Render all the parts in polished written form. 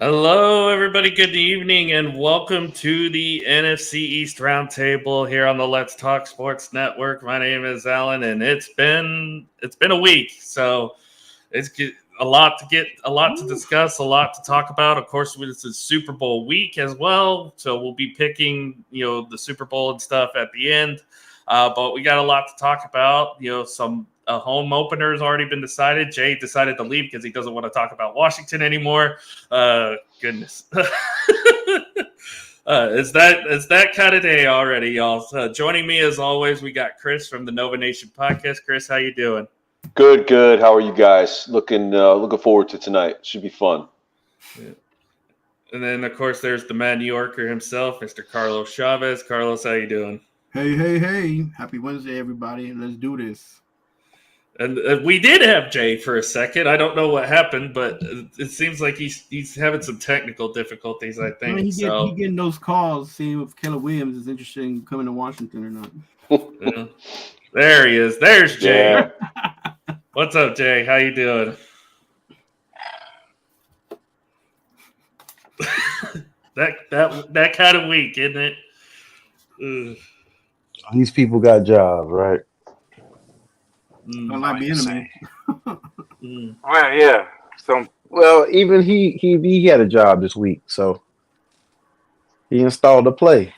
Hello, everybody. Good evening, and welcome to the NFC East Roundtable here on the Let's Talk Sports Network. My name is Alan, and it's been a week, so a lot to discuss, a lot to talk about. Of course, this is Super Bowl week as well, so we'll be picking the Super Bowl and stuff at the end. But we got a lot to talk about. Some a home opener has already been decided. Jay decided to leave because he doesn't want to talk about Washington anymore. Goodness. It's that kind of day already, y'all. Joining me as always, we got Chris from the Nova Nation podcast. Chris, how you doing? Good, good. How are you guys? Looking forward to tonight. Should be fun. Yeah. And then, of course, there's the Mad New Yorker himself, Mr. Carlos Chavez. Carlos, how you doing? Hey. Happy Wednesday, everybody. Let's do this. And we did have Jay for a second. I don't know what happened, but it seems like he's having some technical difficulties, I think. He getting those calls, seeing if Keller Williams is interested in coming to Washington or not. Yeah. There he is. There's Jay. Yeah. What's up, Jay? How you doing? that kind of week, isn't it? Ugh. These people got jobs, right? I like being a man. Well, yeah. So, even he had a job this week, so he installed a play.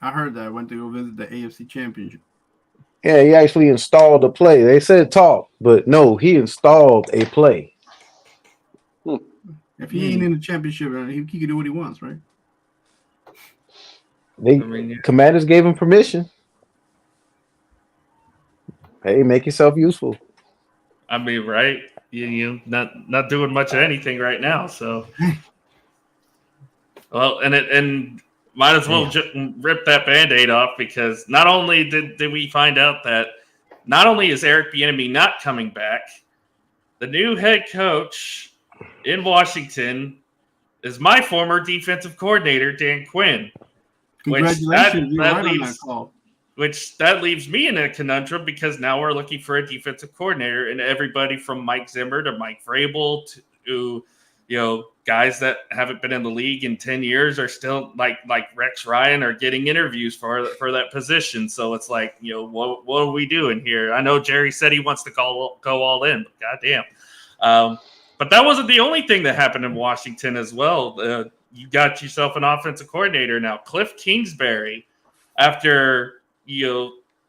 I heard that. I went to go visit the AFC Championship. Yeah, he actually installed a play. They said talk, but no, he installed a play. If he ain't in the championship, he can do what he wants, right? Commanders gave him permission. Hey, make yourself useful. I mean, right? You not doing much of anything right now, so well, and might as well rip that Band-Aid off, because not only did we find out that not only is Eric Bieniemy not coming back, the new head coach in Washington is my former defensive coordinator, Dan Quinn. Congratulations, That leaves me in a conundrum, because now we're looking for a defensive coordinator, and everybody from Mike Zimmer to Mike Vrabel to guys that haven't been in the league in 10 years are still like Rex Ryan are getting interviews for that position. So it's like, what are we doing here? I know Jerry said he wants to go all in, but goddamn. But that wasn't the only thing that happened in Washington as well. You got yourself an offensive coordinator now, Cliff Kingsbury, after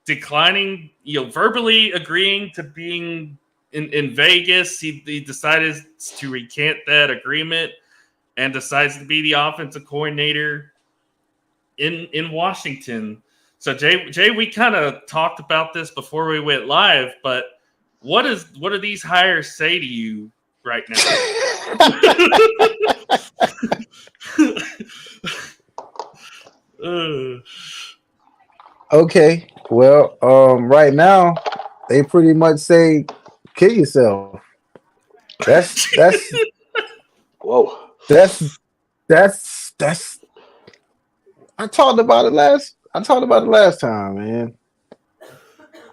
declining, verbally agreeing to being in Vegas. He decided to recant that agreement and decides to be the offensive coordinator in Washington. So Jay, we kind of talked about this before we went live, but what do these hires say to you right now? Okay, well, right now they pretty much say kill yourself. That's Whoa. That's I talked about it last time, man.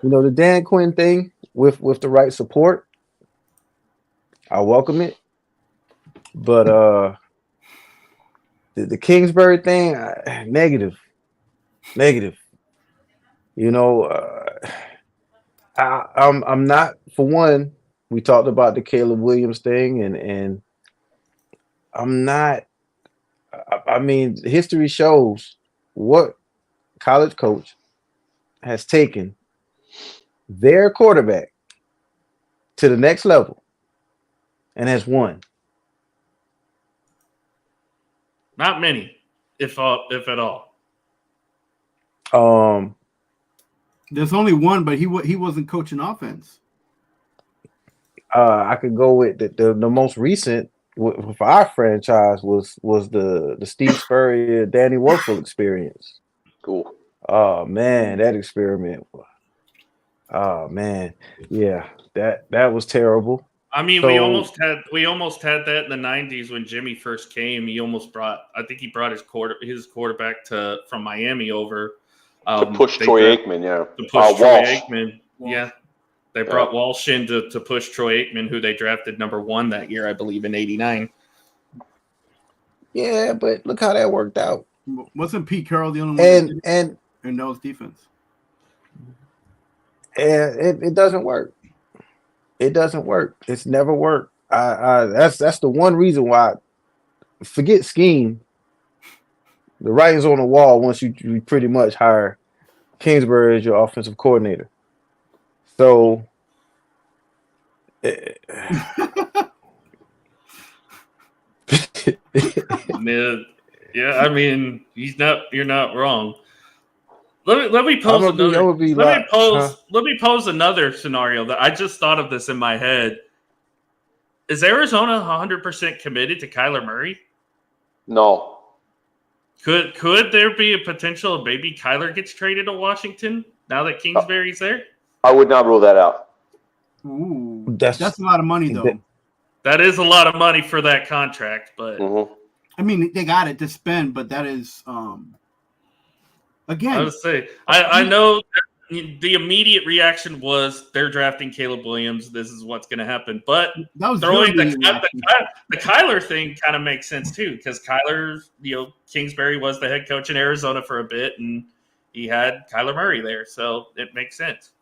The Dan Quinn thing with the right support, I welcome it. But the Kingsbury thing, negative. I'm not, for one. We talked about the Caleb Williams thing, and I'm not. I mean, history shows what college coach has taken their quarterback to the next level and has won. Not many, if at all. There's only one, but he wasn't coaching offense. I could go with the most recent for our franchise was the Steve Spurrier, Danny Werfel experience. Cool. Oh man, that experiment. Oh man, yeah, that was terrible. I mean, we almost had that in the 90s when Jimmy first came. He almost brought his quarterback from Miami over to push Troy Aikman. Yeah, to push Troy Aikman. Yeah, they brought Walsh in to push Troy Aikman, who they drafted number 1 that year, I believe, in '89. Yeah, but look how that worked out. Wasn't Pete Carroll the only one that did it And in those defense? it doesn't work. It doesn't work. It's never worked. That's the one reason why. Forget scheme. The writing's on the wall once you pretty much hire Kingsbury as your offensive coordinator. So Yeah, I mean, you're not wrong. Let me I'm pose gonna be like, huh? let me pose another scenario that I just thought of this in my head. Is Arizona 100% committed to Kyler Murray? No. Could there be a potential maybe Kyler gets traded to Washington now that Kingsbury's there? I would not rule that out. Ooh, That's a lot of money though. That is a lot of money for that contract, but I mean they got it to spend, but that is again. I would say I know the immediate reaction was they're drafting Caleb Williams. This is what's going to happen, but that was throwing the Kyler thing kind of makes sense too because Kyler, Kingsbury was the head coach in Arizona for a bit, and he had Kyler Murray there, so it makes sense.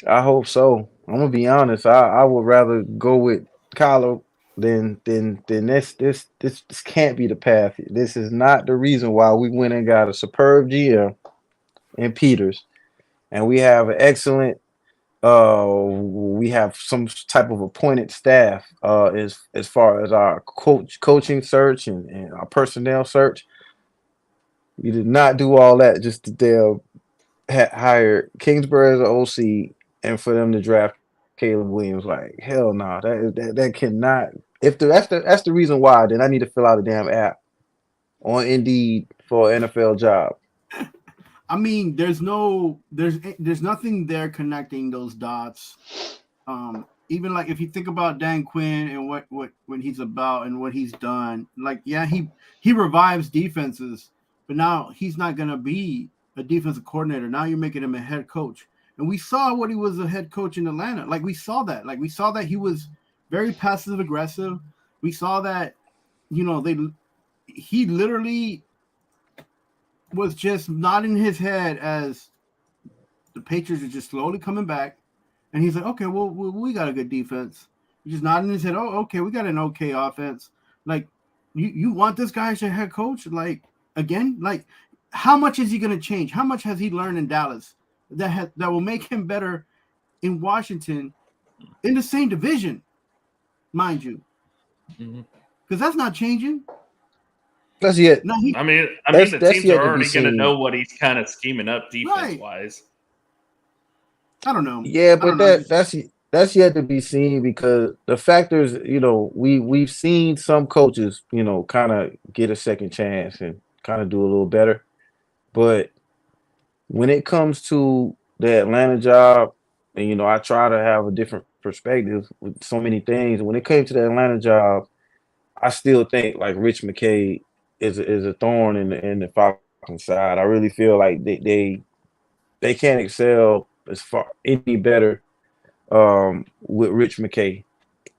I hope so. I'm gonna be honest. I would rather go with Kyler than this can't be the path. This is not the reason why we went and got a superb GM in Peters, and we have an excellent. We have some type of appointed staff. As far as our coaching search and our personnel search, we did not do all that just to hire Kingsbury as an OC and for them to draft Caleb Williams. Like hell no, that cannot. If that's the reason why, then I need to fill out a damn app on Indeed for an NFL job. I mean, there's nothing there connecting those dots. Even like if you think about Dan Quinn and what he's about and what he's done, like yeah, he revives defenses, but now he's not gonna be a defensive coordinator. Now you're making him a head coach. And we saw what he was a head coach in Atlanta. Like we saw that. Like we saw that he was very passive aggressive. We saw that, he literally was just nodding his head as the Patriots are just slowly coming back. And he's like, okay, well, we got a good defense. He's just nodding his head. Oh, okay, we got an okay offense. Like, you want this guy as your head coach? Like, again, like, how much is he going to change? How much has he learned in Dallas that will make him better in Washington in the same division, mind you? Because that's not changing. That's it. No, I mean, the teams are already going to know what he's kind of scheming up defense-wise. I don't know. Yeah, but that's yet to be seen because the factors, we've seen some coaches, kind of get a second chance and kind of do a little better. But when it comes to the Atlanta job, and I try to have a different perspective with so many things. When it came to the Atlanta job, I still think like Rich McKay is a thorn in the Falcons side. I really feel like they can't excel as far any better with Rich McKay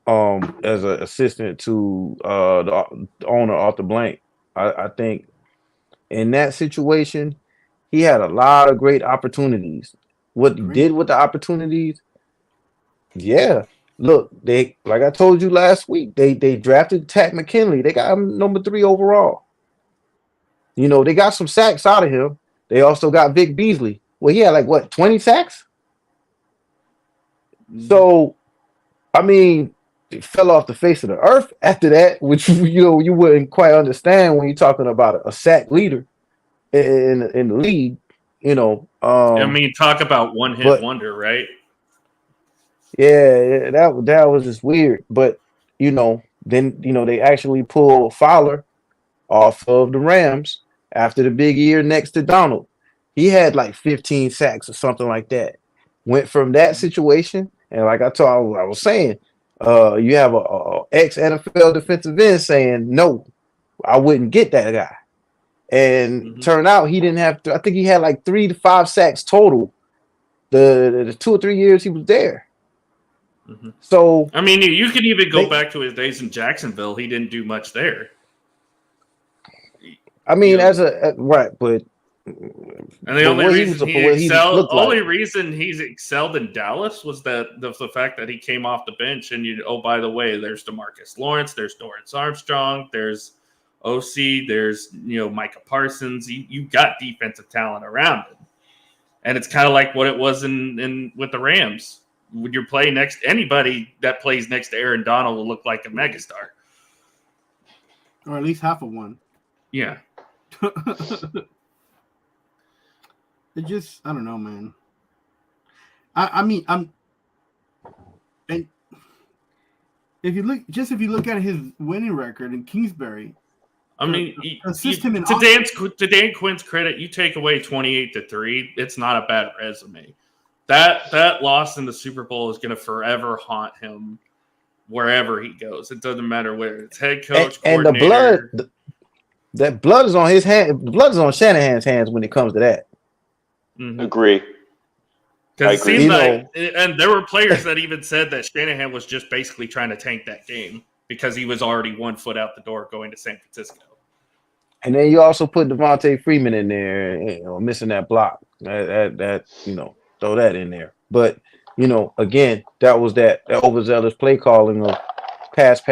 as an assistant to the owner Arthur Blank. I think in that situation, he had a lot of great opportunities. What he did with the opportunities, yeah. Look, they like I told you last week, they drafted Pat McKinley. They got him number 3 overall. They got some sacks out of him. They also got Vic Beasley. Well, he had like what 20 sacks. So, I mean, it fell off the face of the earth after that, which you wouldn't quite understand when you're talking about a sack leader in the league. I mean, talk about one-hit wonder, right? Yeah, that was just weird. But then they actually pulled Fowler off of the Rams after the big year next to Donald. He had like 15 sacks or something like that. Went from that situation, and like I was saying, you have a ex NFL defensive end saying no, I wouldn't get that guy. And turned out he didn't have to. I think he had like 3 to 5 sacks total the 2 or 3 years he was there. Mm-hmm. So I mean, you could even go back to his days in Jacksonville. He didn't do much there. I mean, right, but and the only reason he reason he's excelled in Dallas was the fact that he came off the bench. And by the way, there's DeMarcus Lawrence, there's Dorrance Armstrong, there's OC, there's Micah Parsons. You got defensive talent around it, and it's kind of like what it was in with the Rams. When you're playing anybody that plays next to Aaron Donald will look like a megastar, or at least half of one. Yeah. It just, I don't know, man. I mean, and if you look at his winning record in Kingsbury, I mean, to Dan Quinn's credit, you take away 28-3, it's not a bad resume. That loss in the Super Bowl is going to forever haunt him wherever he goes. It doesn't matter whether it's head coach, and the blood is on his hand. The blood is on Shanahan's hands when it comes to that. Mm-hmm. Agree. Because it seems like, and there were players that even said that Shanahan was just basically trying to tank that game because he was already 1 foot out the door going to San Francisco. And then you also put Devontae Freeman in there, missing that block. That throw that in there. But again, that was that overzealous play calling of pass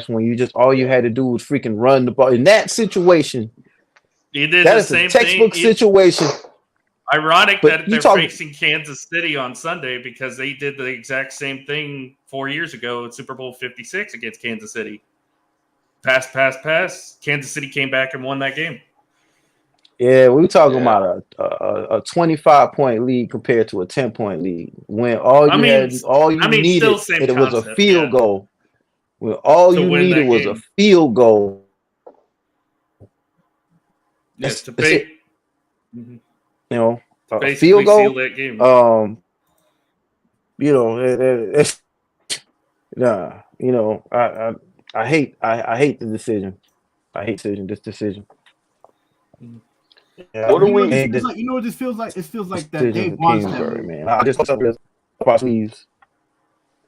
when you just all you had to do was freaking run the ball. In that situation, he did that the is same a textbook thing. situation. Ironic that they're facing Kansas City on Sunday because they did the exact same thing 4 years ago at Super Bowl 56 against Kansas City. Pass. Kansas City came back and won that game. Yeah, we talking about a 25-point lead compared to a 10-point lead. When all you needed was a field goal. When all you needed was a field goal. Yes, to pay. Mm-hmm. A field goal. Seal that game. I hate the decision. I hate this decision. Yeah, what do we? You know what this feels like? It feels like that Dave wants that, man. I just about sleeves.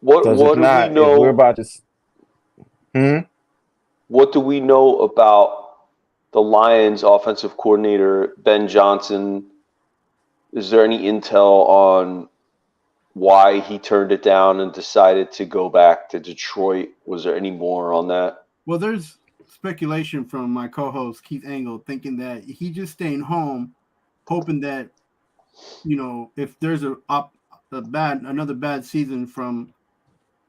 What do we know? We're about to. What do we know about the Lions offensive coordinator, Ben Johnson? Is there any intel on why he turned it down and decided to go back to Detroit? Was there any more on that? Well, there's speculation from my co-host Keith Engel thinking that he just staying home, hoping that if there's another bad season from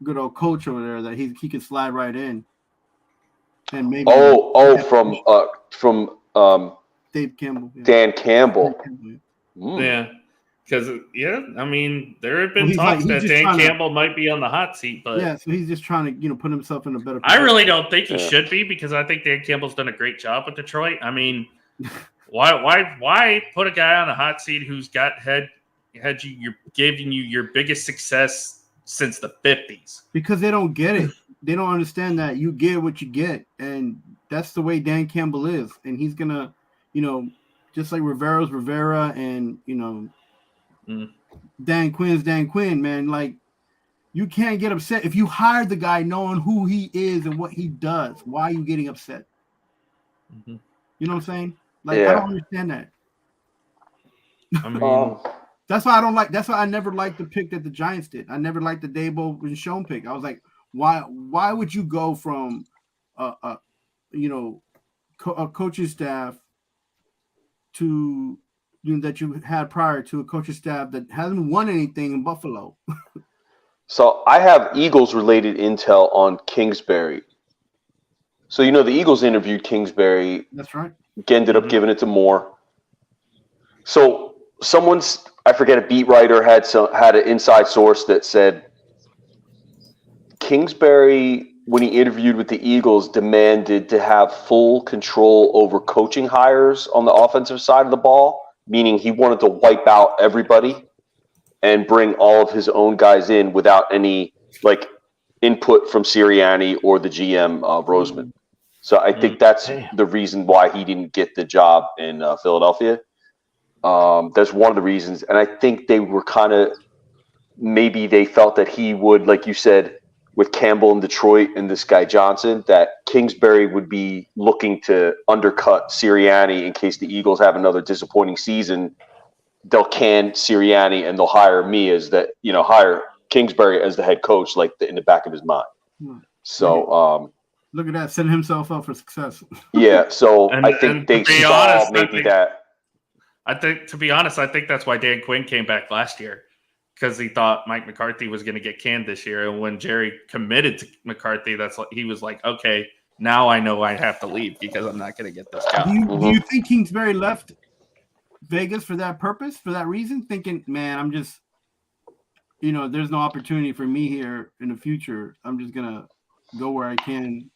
good old coach over there, that he can slide right in. And maybe from Dave Campbell, Dan Campbell. Yeah, because I mean there have been talks that Dan Campbell might be on the hot seat, but so he's just trying to put himself in a better position. I really don't think he should be because I think Dan Campbell's done a great job with Detroit. I mean, why put a guy on the hot seat who's got you're giving you your biggest success since the 50s? Because they don't get it. They don't understand that you get what you get, and that's the way Dan Campbell is, and he's gonna, just like Rivera's Rivera, and Dan Quinn's Dan Quinn, man. Like, you can't get upset if you hired the guy knowing who he is and what he does. Why are you getting upset? Mm-hmm. You know what I'm saying? Like, I don't understand that. I mean, that's why I don't like. That's why I never liked the pick that the Giants did. I never liked the Dabo and Schoen pick. I was like, why would you go from a coaching staff to that you had prior to a coaching staff that hasn't won anything in Buffalo? So I have Eagles related intel on Kingsbury. So the Eagles interviewed Kingsbury. That's right. Ended up giving it to Moore. So I forget, a beat writer had an inside source that said Kingsbury, when he interviewed with the Eagles, demanded to have full control over coaching hires on the offensive side of the ball, meaning he wanted to wipe out everybody and bring all of his own guys in without any input from Sirianni or the GM Roseman. So I think that's the reason why he didn't get the job in Philadelphia. That's one of the reasons, and I think they were kind of maybe they felt that he would, like you said, with Campbell in Detroit and this guy Johnson, that Kingsbury would be looking to undercut Sirianni in case the Eagles have another disappointing season. They'll can Sirianni and they'll hire me as the, hire Kingsbury as the head coach, like in the back of his mind. So, look at that, setting himself up for success. Yeah, so I think they saw maybe that. I think, to be honest, I think that's why Dan Quinn came back last year, because he thought Mike McCarthy was going to get canned this year. And when Jerry committed to McCarthy, he was like, okay, now I know I have to leave because I'm not going to get this job. Do you think Kingsbury left Vegas for that purpose, for that reason, thinking, man, I'm just, there's no opportunity for me here in the future. I'm just going to go where I can.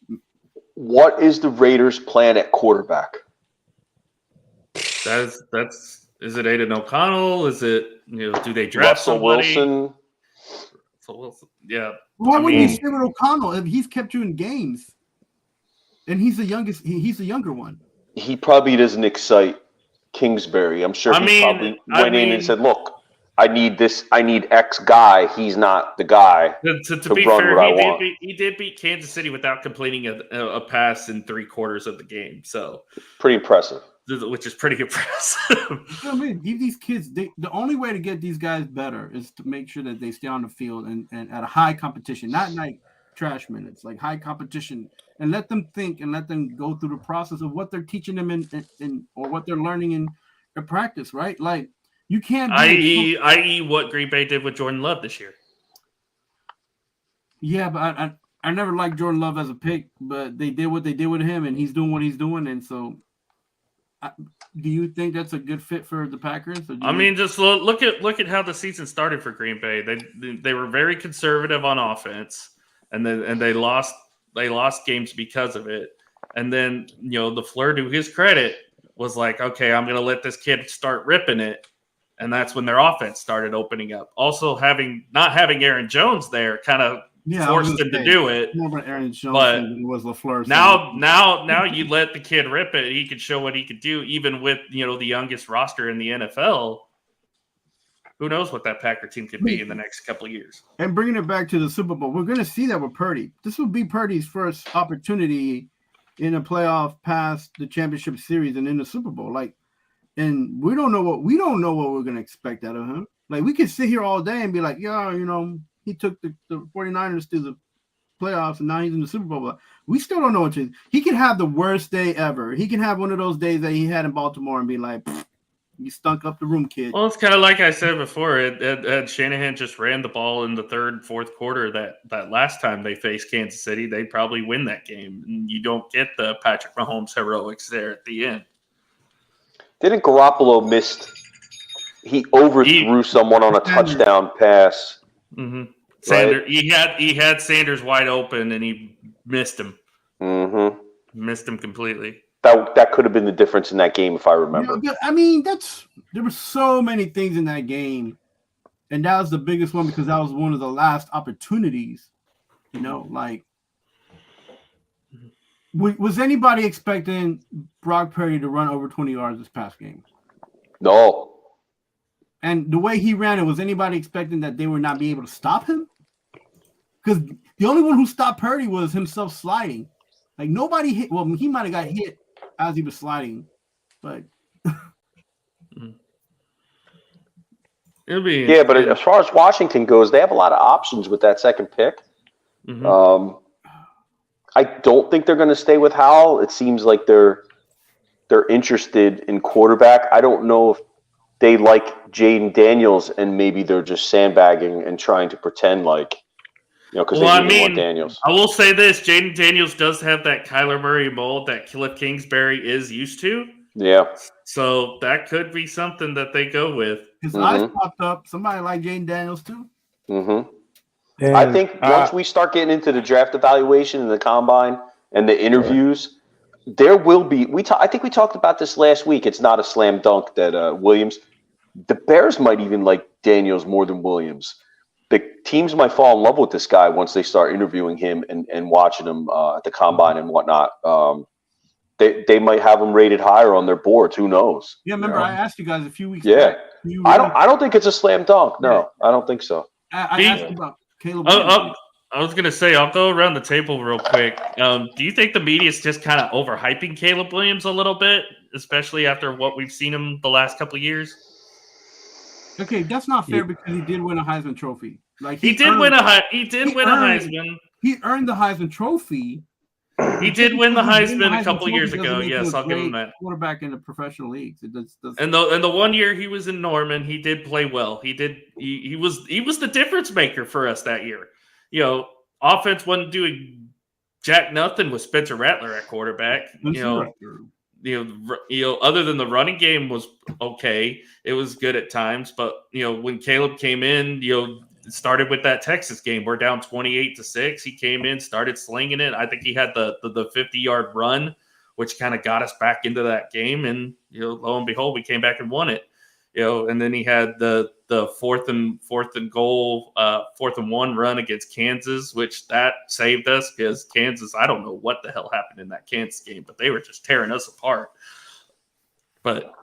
What is the Raiders' plan at quarterback? Is it Aiden O'Connell? Is it, do they draft Russell somebody? Wilson? Russell Wilson, yeah. Why wouldn't you stay with O'Connell if he's kept you in games? And he's the youngest. He's the younger one. He probably doesn't excite Kingsbury. I'm sure he probably went in and said, "Look, I need this. I need X guy. He's not the guy to be run fair, what I want." he did beat Kansas City without completing a pass in 3/4 of the game. So pretty impressive. Which is pretty impressive. Give these kids. The only way to get these guys better is to make sure that they stay on the field and at a high competition, not like trash minutes, like high competition, and let them think and let them go through the process of what they're teaching them in or what they're learning in practice, right? Like you can't. I.e., what Green Bay did with Jordan Love this year. Yeah, but I never liked Jordan Love as a pick, but they did what they did with him, and he's doing what he's doing, and so. Do you think that's a good fit for the Packers? Just look at how the season started for Green Bay. They were very conservative on offense, and they lost games because of it. And then LaFleur, to his credit, was like, okay, I'm going to let this kid start ripping it, and that's when their offense started opening up. Also, not having Aaron Jones there kind of forced him to do it. More about Aaron Jones but than it was LaFleur. Now you let the kid rip it. He could show what he could do, even with the youngest roster in the NFL. Who knows what that Packer team could be in the next couple of years? And bringing it back to the Super Bowl, we're going to see that with Purdy. This will be Purdy's first opportunity in a playoff past the championship series and in the Super Bowl. And we don't know what we're going to expect out of him. Like we could sit here all day and be like, he took the 49ers to the playoffs, and now he's in the Super Bowl. We still don't know what to do. He can have the worst day ever. He can have one of those days that he had in Baltimore and be like, you stunk up the room, kid. Well, it's kind of like I said before. Had Shanahan just ran the ball in the third, fourth quarter that last time they faced Kansas City, they'd probably win that game. And you don't get the Patrick Mahomes heroics there at the end. Didn't Garoppolo he overthrew someone on a touchdown pass? Mm-hmm. Sanders, right? He had Sanders wide open and he missed him. Mm-hmm. Missed him completely. That could have been the difference in that game if I remember. There were so many things in that game, and that was the biggest one because that was one of the last opportunities. Was anybody expecting Brock Purdy to run over 20 yards this past game? No. And the way he ran it, was anybody expecting that they would not be able to stop him? Because the only one who stopped Purdy was himself sliding. Like nobody hit. Well, he might have got hit as he was sliding, but but as far as Washington goes, they have a lot of options with that second pick. Mm-hmm. I don't think they're going to stay with Howell. It seems like they're interested in quarterback. I don't know if they like Jaden Daniels and maybe they're just sandbagging and trying to pretend like, because they really want Daniels. I will say this: Jaden Daniels does have that Kyler Murray mold that Cliff Kingsbury is used to. Yeah. So that could be something that they go with. His eyes popped up. Somebody like Jaden Daniels too. Mm-hmm. And I think once we start getting into the draft evaluation and the combine and the interviews, there will be. I think we talked about this last week. It's not a slam dunk that Williams. The Bears might even like Daniels more than Williams. The teams might fall in love with this guy once they start interviewing him and watching him at the combine and whatnot. They might have him rated higher on their boards. Who knows? Yeah, remember I asked you guys a few weeks back. Yeah. I don't think it's a slam dunk. No, I don't think so. I Me- asked about Caleb Oh, Williams. I was gonna say I'll go around the table real quick. Do you think the media is just kind of overhyping Caleb Williams a little bit, especially after what we've seen him the last couple of years? Okay, that's not fair because he did win a Heisman Trophy. Like He did win a Heisman. He earned the Heisman Trophy. He did win the Heisman a couple Trophy years doesn't ago. make Yes, him a I'll give him great that. quarterback in the professional leagues. It does. And the 1 year he was in Norman, he did play well. He was the difference maker for us that year. Offense wasn't doing jack nothing with Spencer Rattler at quarterback. Other than the running game was okay, it was good at times. But when Caleb came in, it started with that Texas game. We're down 28-6. He came in, started slinging it. I think he had the 50-yard run, which kind of got us back into that game. And lo and behold, we came back and won it. And then he had the fourth and one run against Kansas, which that saved us because Kansas, I don't know what the hell happened in that Kansas game, but they were just tearing us apart. But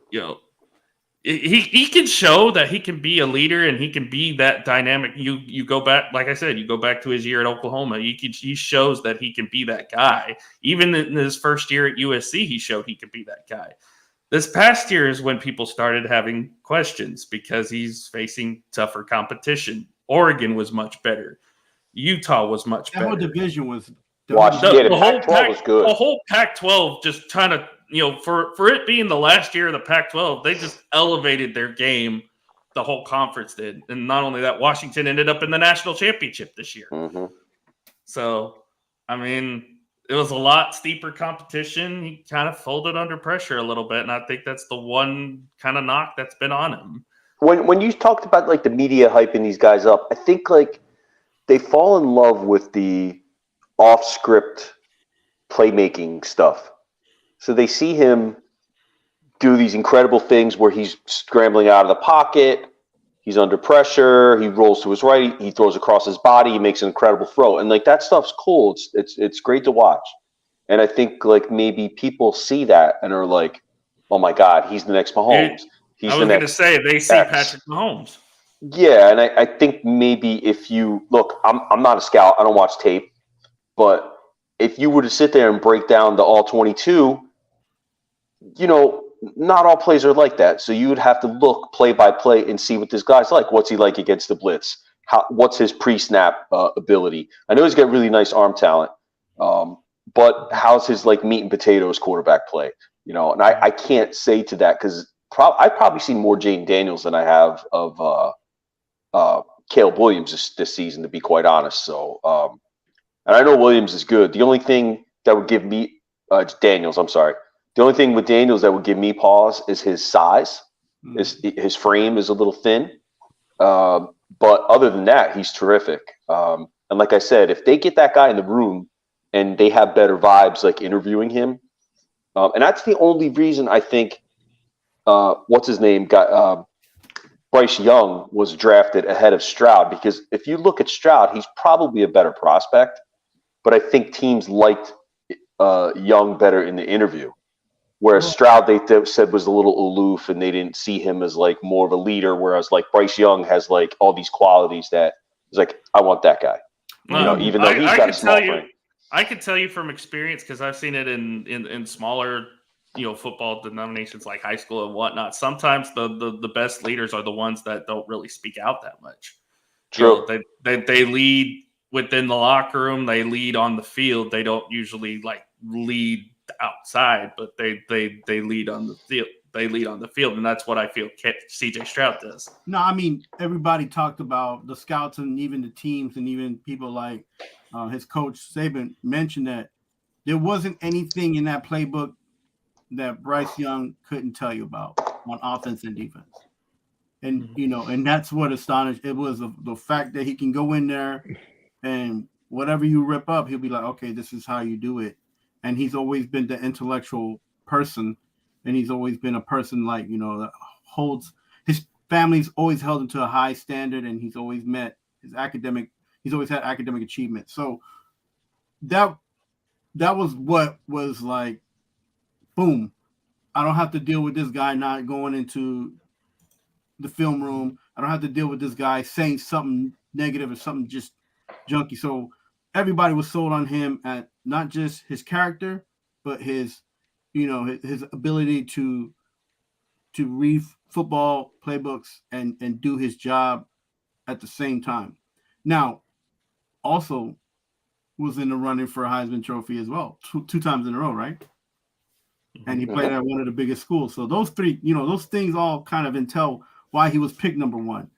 he can show that he can be a leader and he can be that dynamic. You go back, like I said, you go back to his year at Oklahoma. He shows that he can be that guy. Even in his first year at USC, he showed he could be that guy. This past year is when people started having questions because he's facing tougher competition. Oregon was much better. Utah was much better. That whole division was. The Pac-12 was good. The whole Pac-12 just kind of, for it being the last year of the Pac-12, they just elevated their game. The whole conference did. And not only that, Washington ended up in the national championship this year. Mm-hmm. So, I mean, it was a lot steeper competition. He kind of folded under pressure a little bit, and I think that's the one kind of knock that's been on him. When you talked about like the media hyping these guys up, I think like they fall in love with the off-script playmaking stuff. So they see him do these incredible things where he's scrambling out of the pocket, he's under pressure, he rolls to his right, he throws across his body, he makes an incredible throw. And like that stuff's cool. It's great to watch. And I think like maybe people see that and are like, oh my God, he's the next Mahomes. I was going to say they see Patrick Mahomes. Yeah, and I think maybe if you look, I'm not a scout, I don't watch tape, but if you were to sit there and break down the all 22, not all plays are like that. So you would have to look play by play and see what this guy's like. What's he like against the blitz? What's his pre-snap ability? I know he's got really nice arm talent, but how's his like meat and potatoes quarterback play? And I can't say to that because I've probably seen more Jaden Daniels than I have of Caleb Williams this season, to be quite honest. So, and I know Williams is good. The only thing that would give me Daniels, I'm sorry. The only thing with Daniels that would give me pause is his size. His frame is a little thin. But other than that, he's terrific. And like I said, if they get that guy in the room and they have better vibes like interviewing him, and that's the only reason I think what's his name got Bryce Young was drafted ahead of Stroud, because if you look at Stroud, he's probably a better prospect, but I think teams liked Young better in the interview. Whereas Stroud, they said, was a little aloof, and they didn't see him as like more of a leader. Whereas like Bryce Young has like all these qualities that is like, I want that guy. Even though he's got a small frame. I can tell you from experience, because I've seen it in smaller, football denominations like high school and whatnot. Sometimes the best leaders are the ones that don't really speak out that much. True. They lead within the locker room. They lead on the field. They don't usually like lead outside, but they lead on the field. They lead on the field, and that's what I feel CJ Stroud does. No, I mean, everybody talked about the scouts and even the teams and even people like his coach Saban mentioned that there wasn't anything in that playbook that Bryce Young couldn't tell you about on offense and defense. And, and that's what astonished. It was the fact that he can go in there and whatever you rip up, he'll be like, okay, this is how you do it. And he's always been the intellectual person, and he's always been a person like, that holds his family's always held him to a high standard, and he's always met he's always had academic achievement. So that was what was like, boom, I don't have to deal with this guy not going into the film room. I don't have to deal with this guy saying something negative or something just junky. So everybody was sold on him at not just his character, but his his ability to read football playbooks and do his job at the same time. Now, also was in the running for a Heisman Trophy as well, two times in a row, right? And he played at one of the biggest schools. So those three, those things all kind of entail why he was picked number one.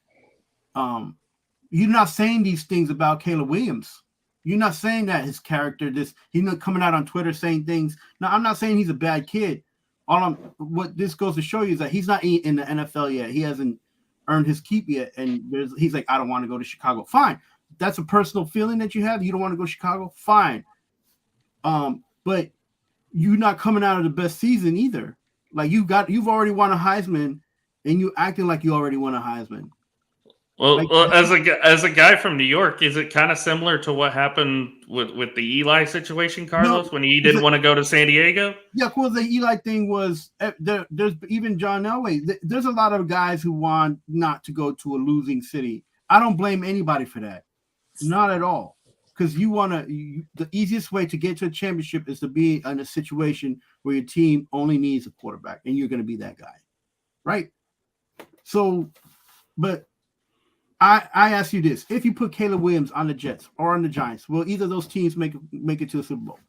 You're not saying these things about Caleb Williams. You're not saying that his character, he's not coming out on Twitter saying things. Now, I'm not saying he's a bad kid. What this goes to show you is that he's not in the NFL yet. He hasn't earned his keep yet. And he's like, I don't want to go to Chicago. Fine. That's a personal feeling that you have. You don't want to go to Chicago. Fine. But you're not coming out of the best season either. Like you've already won a Heisman and you acting like you already won a Heisman. Well, as a guy from New York, is it kind of similar to what happened with the Eli situation, Carlos, when he didn't want to go to San Diego? Yeah, well, the Eli thing was there's even John Elway. There's a lot of guys who want not to go to a losing city. I don't blame anybody for that, not at all. Because the easiest way to get to a championship is to be in a situation where your team only needs a quarterback, and you're going to be that guy, right? So, but I ask you this: if you put Caleb Williams on the Jets or on the Giants, will either of those teams make it to the Super Bowl?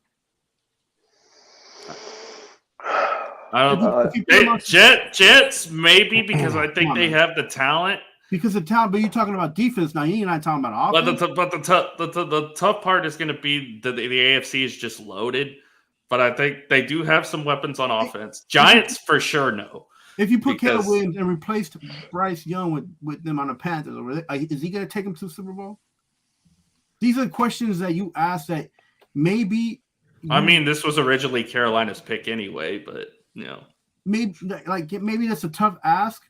Jets maybe, because I think they have the talent. Because of talent, but you're talking about defense now. You're not talking about offense. But the tough part is going to be the AFC is just loaded. But I think they do have some weapons on offense. Giants for sure no. If you put Caleb Williams and replaced Bryce Young with them on the Panthers, is he going to take them to the Super Bowl? These are questions that you ask that maybe. I mean, this was originally Carolina's pick anyway, but maybe that's a tough ask.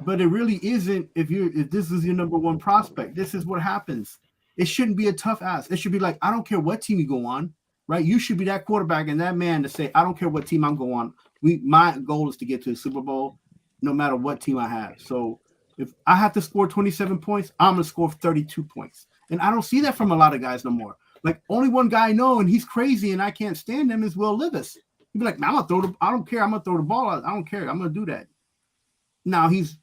But it really isn't if this is your number one prospect. This is what happens. It shouldn't be a tough ask. It should be like, I don't care what team you go on, right? You should be that quarterback and that man to say, I don't care what team I'm going on. My goal is to get to the Super Bowl no matter what team I have. So if I have to score 27 points, I'm going to score 32 points. And I don't see that from a lot of guys no more. Like only one guy I know, and he's crazy and I can't stand him, is Will Levis. He'd be like, I don't care. I'm going to throw the ball out. I don't care. I'm going to do that. Now he's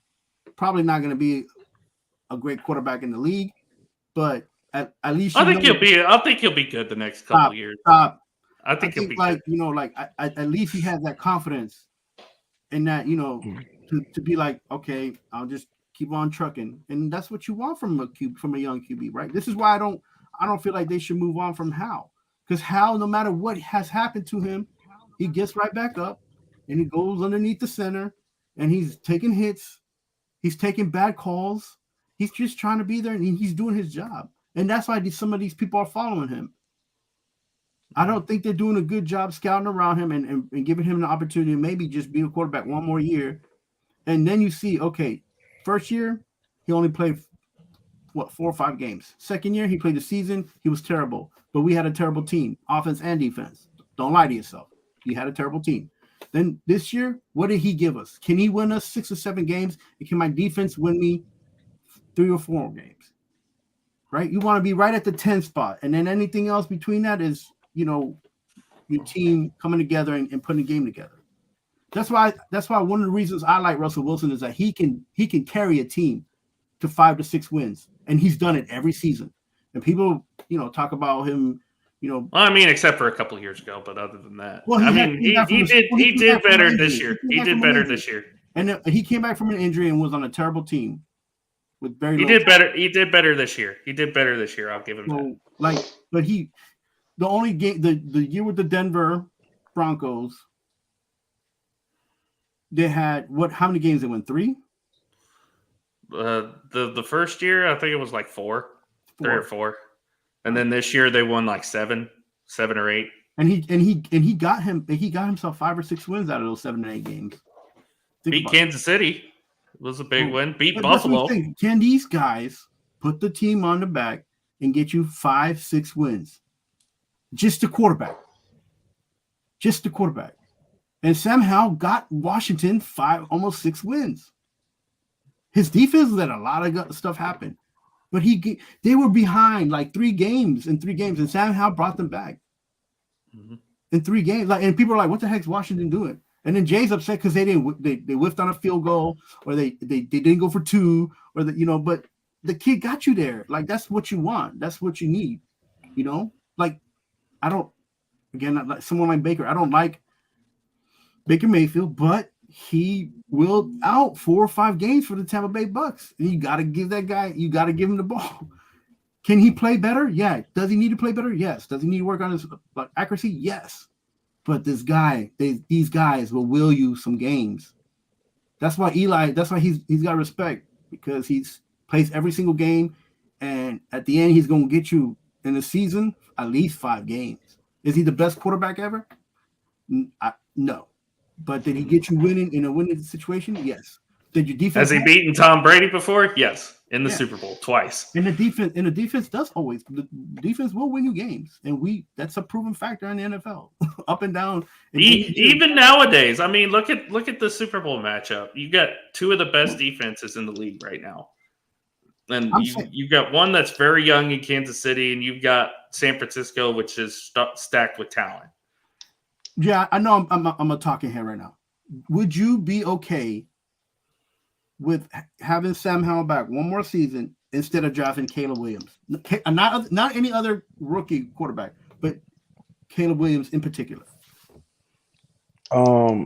probably not going to be a great quarterback in the league, but at least I think he'll be good the next couple of years. I think he'll be like good. At least he has that confidence in that to be like, okay, I'll just keep on trucking, and that's what you want from a young QB, right? This is why I don't feel like they should move on from Hal, because Hal, no matter what has happened to him, he gets right back up and he goes underneath the center and he's taking hits. He's taking bad calls. He's just trying to be there, and he's doing his job. And that's why some of these people are following him. I don't think they're doing a good job scouting around him and giving him an opportunity to maybe just be a quarterback one more year. And then you see, okay, first year, he only played, 4 or 5 games. Second year, he played the season. He was terrible. But we had a terrible team, offense and defense. Don't lie to yourself. You had a terrible team. Then this year, what did he give us? Can he win us 6 or 7 games? And can my defense win me 3 or 4 games? Right? You want to be right at the 10 spot. And then anything else between that is, your team coming together and putting a game together. That's why one of the reasons I like Russell Wilson is that he can carry a team to 5 to 6 wins. And he's done it every season. And people, talk about him. I mean, except for a couple of years ago, but other than that, well, he did better this year. He did better this year, and he came back from an injury and was on a terrible team with very. He did better. He did better this year. He did better this year. I'll give him that. But the only game, the year with the Denver Broncos, they had how many games they won? 3. The first year, I think it was like 4, 3 or 4. And then this year they won like 7 or 8. And he got himself 5 or 6 wins out of those 7 and 8 games. Beat Kansas City. It was a big win. Beat Buffalo. Can these guys put the team on the back and get you 5, 6 wins? Just the quarterback. And somehow got Washington 5, almost 6 wins. His defense let a lot of stuff happen. But they were behind like 3 games, and Sam Howell brought them back in 3 games. Like, and people are like, "What the heck's Washington doing?" And then Jay's upset because they whiffed on a field goal, or they didn't go for 2, or But the kid got you there. Like, that's what you want. That's what you need. Like, I don't. Again, like someone like Baker, I don't like Baker Mayfield, but he will out 4 or 5 games for the Tampa Bay Bucks. And you got to give that guy. You got to give him the ball. Can he play better? Yeah. Does he need to play better? Yes. Does he need to work on his accuracy? Yes. But these guys will you some games. That's why Eli. That's why he's got respect, because he's plays every single game, and at the end he's going to get you in the season at least 5 games. Is he the best quarterback ever? No. But did he get you winning in a winning situation? Yes. Did your defense? Has he beaten Tom Brady before? Yes, in the Super Bowl twice. And the defense does always. The defense will win you games, and that's a proven factor in the NFL, up and down. Even nowadays, I mean, look at the Super Bowl matchup. You got 2 of the best defenses in the league right now, and you've got one that's very young in Kansas City, and you've got San Francisco, which is stacked with talent. Yeah, I know. I'm a talking head right now. Would you be okay with having Sam Howell back one more season instead of drafting Caleb Williams? Not any other rookie quarterback, but Caleb Williams in particular. No,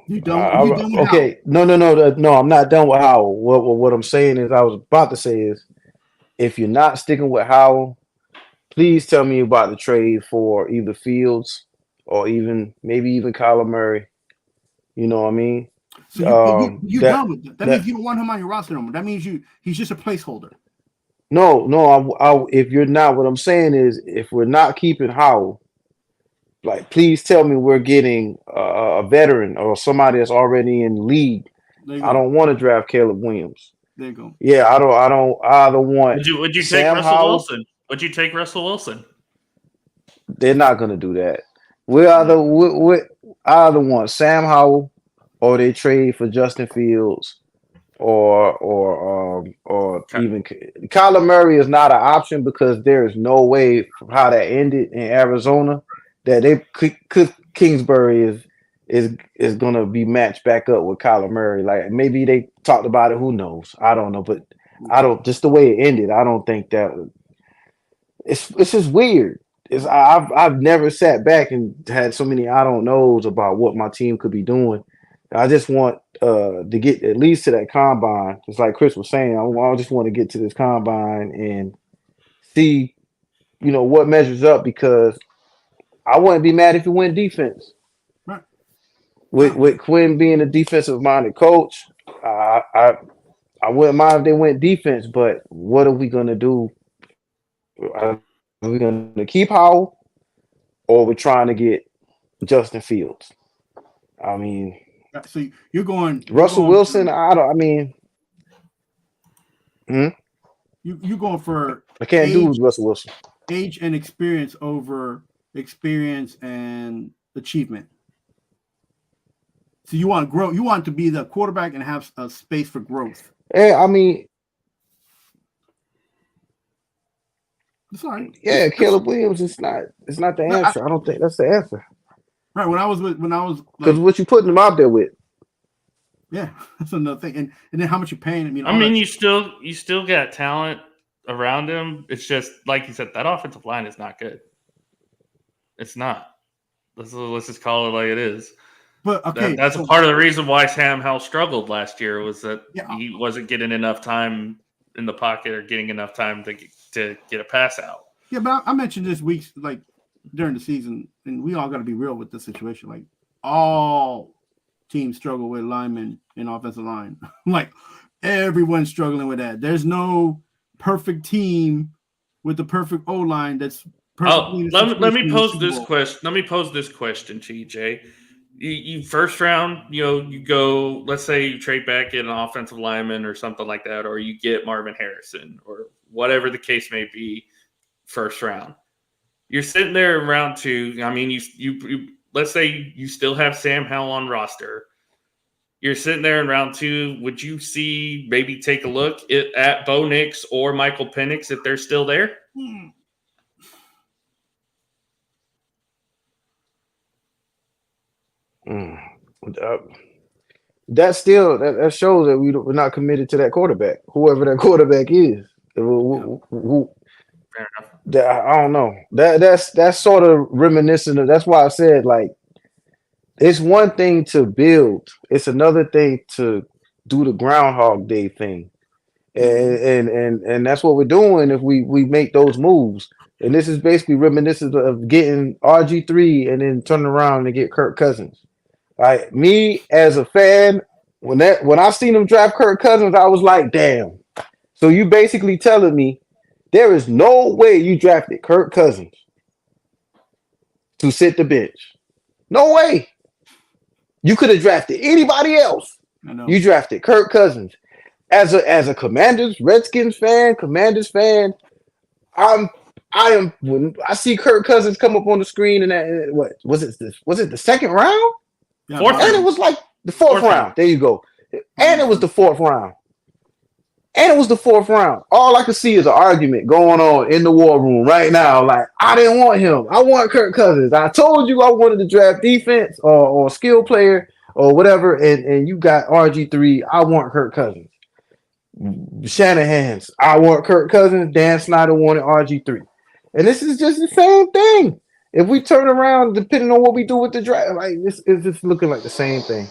you done okay. No, I'm not done with Howell. What I'm saying is, I was about to say is, if you're not sticking with Howell, please tell me about the trade for either Fields or maybe even Kyler Murray. You know what I mean? So you're done with that. That means you don't want him on your roster anymore. That means he's just a placeholder. No. If you're not, what I'm saying is, if we're not keeping Howell, like, please tell me we're getting a veteran or somebody that's already in the league. I don't want to draft Caleb Williams. There you go. Yeah, I don't either want. Would you take Russell Wilson? Would you take Russell Wilson? They're not going to do that. We either want Sam Howell, or they trade for Justin Fields, or even Kyler Murray is not an option, because there is no way from how that ended in Arizona that they Kingsbury is going to be matched back up with Kyler Murray. Like, maybe they talked about it. Who knows? I don't know, but just the way it ended, I don't think that. It's just weird. I've never sat back and had so many I don't knows about what my team could be doing. I just want to get at least to that combine. It's like Chris was saying. I just want to get to this combine and see, what measures up, because I wouldn't be mad if it went defense. Right. With Quinn being a defensive-minded coach, I wouldn't mind if they went defense. But what are we gonna do? Are we gonna keep Howell, or we're trying to get Justin Fields? I mean, so you're going Russell Wilson. You're going for. I can't do Russell Wilson. Age and experience over experience and achievement. So you want to grow. You want to be the quarterback and have a space for growth. Yeah, I mean, sorry. Yeah, Caleb Williams is not. It's not the answer. I don't think that's the answer. Right. When I was because what you putting them out there with. Yeah, that's another thing. And then how much you're paying. I mean, you still got talent around him. It's just like you said, that offensive line is not good. It's not. Let's just call it like it is. But okay, that's a part of the reason why Sam Howell struggled last year, was that he wasn't getting enough time in the pocket or getting enough time to get a pass out. Yeah, but I mentioned this week, like during the season, and we all got to be real with this situation. Like, all teams struggle with linemen and offensive line. Like, everyone's struggling with that. There's no perfect team with the perfect O line that's perfectly. Let me pose this question. Let me pose this question, TJ. You first round, you go, let's say you trade back, get an offensive lineman or something like that, or you get Marvin Harrison or whatever the case may be, first round. You're sitting there in round 2. I mean, you let's say you still have Sam Howell on roster. you're sitting there in round 2. Would you maybe take a look at Bo Nix or Michael Penix if they're still there? That shows that we're not committed to that quarterback, whoever that quarterback is. Fair enough. I don't know. That's sort of reminiscent of. That's why I said, like, it's one thing to build, it's another thing to do the Groundhog Day thing, and that's what we're doing if we make those moves. And this is basically reminiscent of getting RG3 and then turning around and get Kirk Cousins. Like, me as a fan, when I seen them draft Kirk Cousins, I was like, damn. So you basically telling me there is no way you drafted Kirk Cousins to sit the bench. No way. You could have drafted anybody else. I know. You drafted Kirk Cousins. As a Redskins fan, I am when I see Kirk Cousins come up on the screen and that, what was it the second round? Yeah, Fourth And it was like the fourth round. There you go. And it was the fourth round. All I could see is an argument going on in the war room right now. Like, I didn't want him. I want Kirk Cousins. I told you I wanted to draft defense or skill player or whatever, and you got RG3. I want Kirk Cousins. Shanahan's, I want Kirk Cousins. Dan Snyder wanted RG3. And this is just the same thing. If we turn around, depending on what we do with the draft, like, this is just looking like the same thing.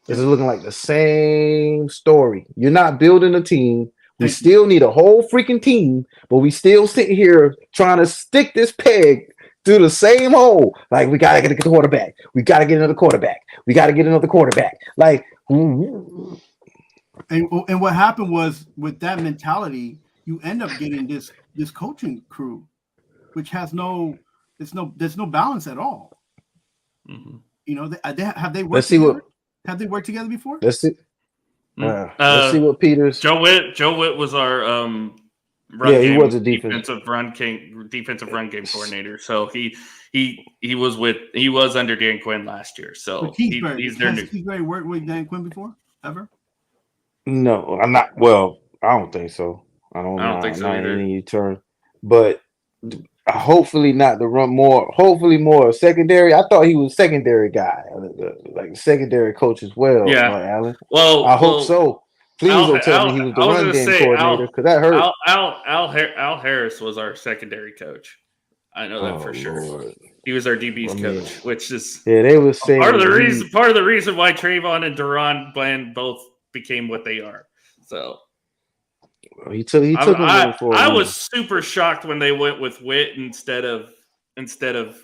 This is looking like the same story. You're not building a team. We still need a whole freaking team, but we still sit here trying to stick this peg through the same hole. Like, we gotta get a quarterback. We gotta get another quarterback. Like, and what happened was, with that mentality, you end up getting this coaching crew, which has there's no balance at all. Mm-hmm. You know, have they worked? Let's see together? Have they worked together before? Let's see. Let's see what Peters. Joe Witt was our he was a defensive run game coordinator. So he was under Dan Quinn last year. So he's their new. He's worked with Dan Quinn before ever? No, I'm not. Well, I don't think so. I don't think so either. Any turn, but hopefully not the run more. Hopefully more secondary. I thought he was a secondary guy, like secondary coach as well. Yeah, Alan. Well, I hope so. Please don't tell me he was the run game coordinator, because that hurt. Al Harris was our secondary coach. I know that for sure. He was our DB's coach, which is they were saying part of the reason why Trayvon and Duron Bland both became what they are. So he took him for. I was super shocked when they went with Witt instead of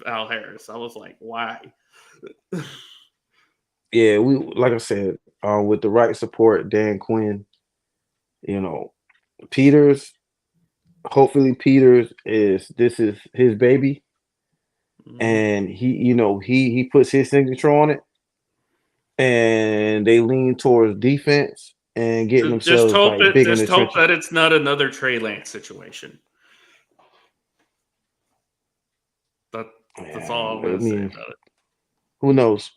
Al Harris. I was like, why? Yeah, we, like I said, with the right support, Dan Quinn, Peters. Hopefully, Peters is his baby, and he puts his signature on it, and they lean towards defense and getting themselves big in the trenches. Just hope that it's not another Trey Lance situation. That's all I'm going to say about it. Who knows?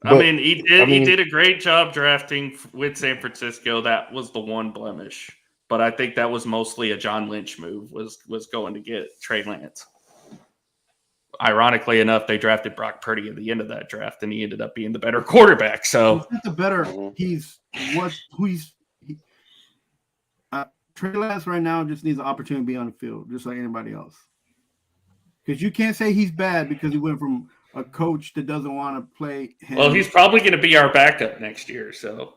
But, he did a great job drafting with San Francisco. That was the one blemish. But I think that was mostly a John Lynch move, was going to get Trey Lance. Ironically enough, they drafted Brock Purdy at the end of that draft, and he ended up being the better quarterback. So Trey Lance right now just needs an opportunity to be on the field, just like anybody else. Because you can't say he's bad because he went from a coach that doesn't want to play him. Well, he's probably going to be our backup next year, so.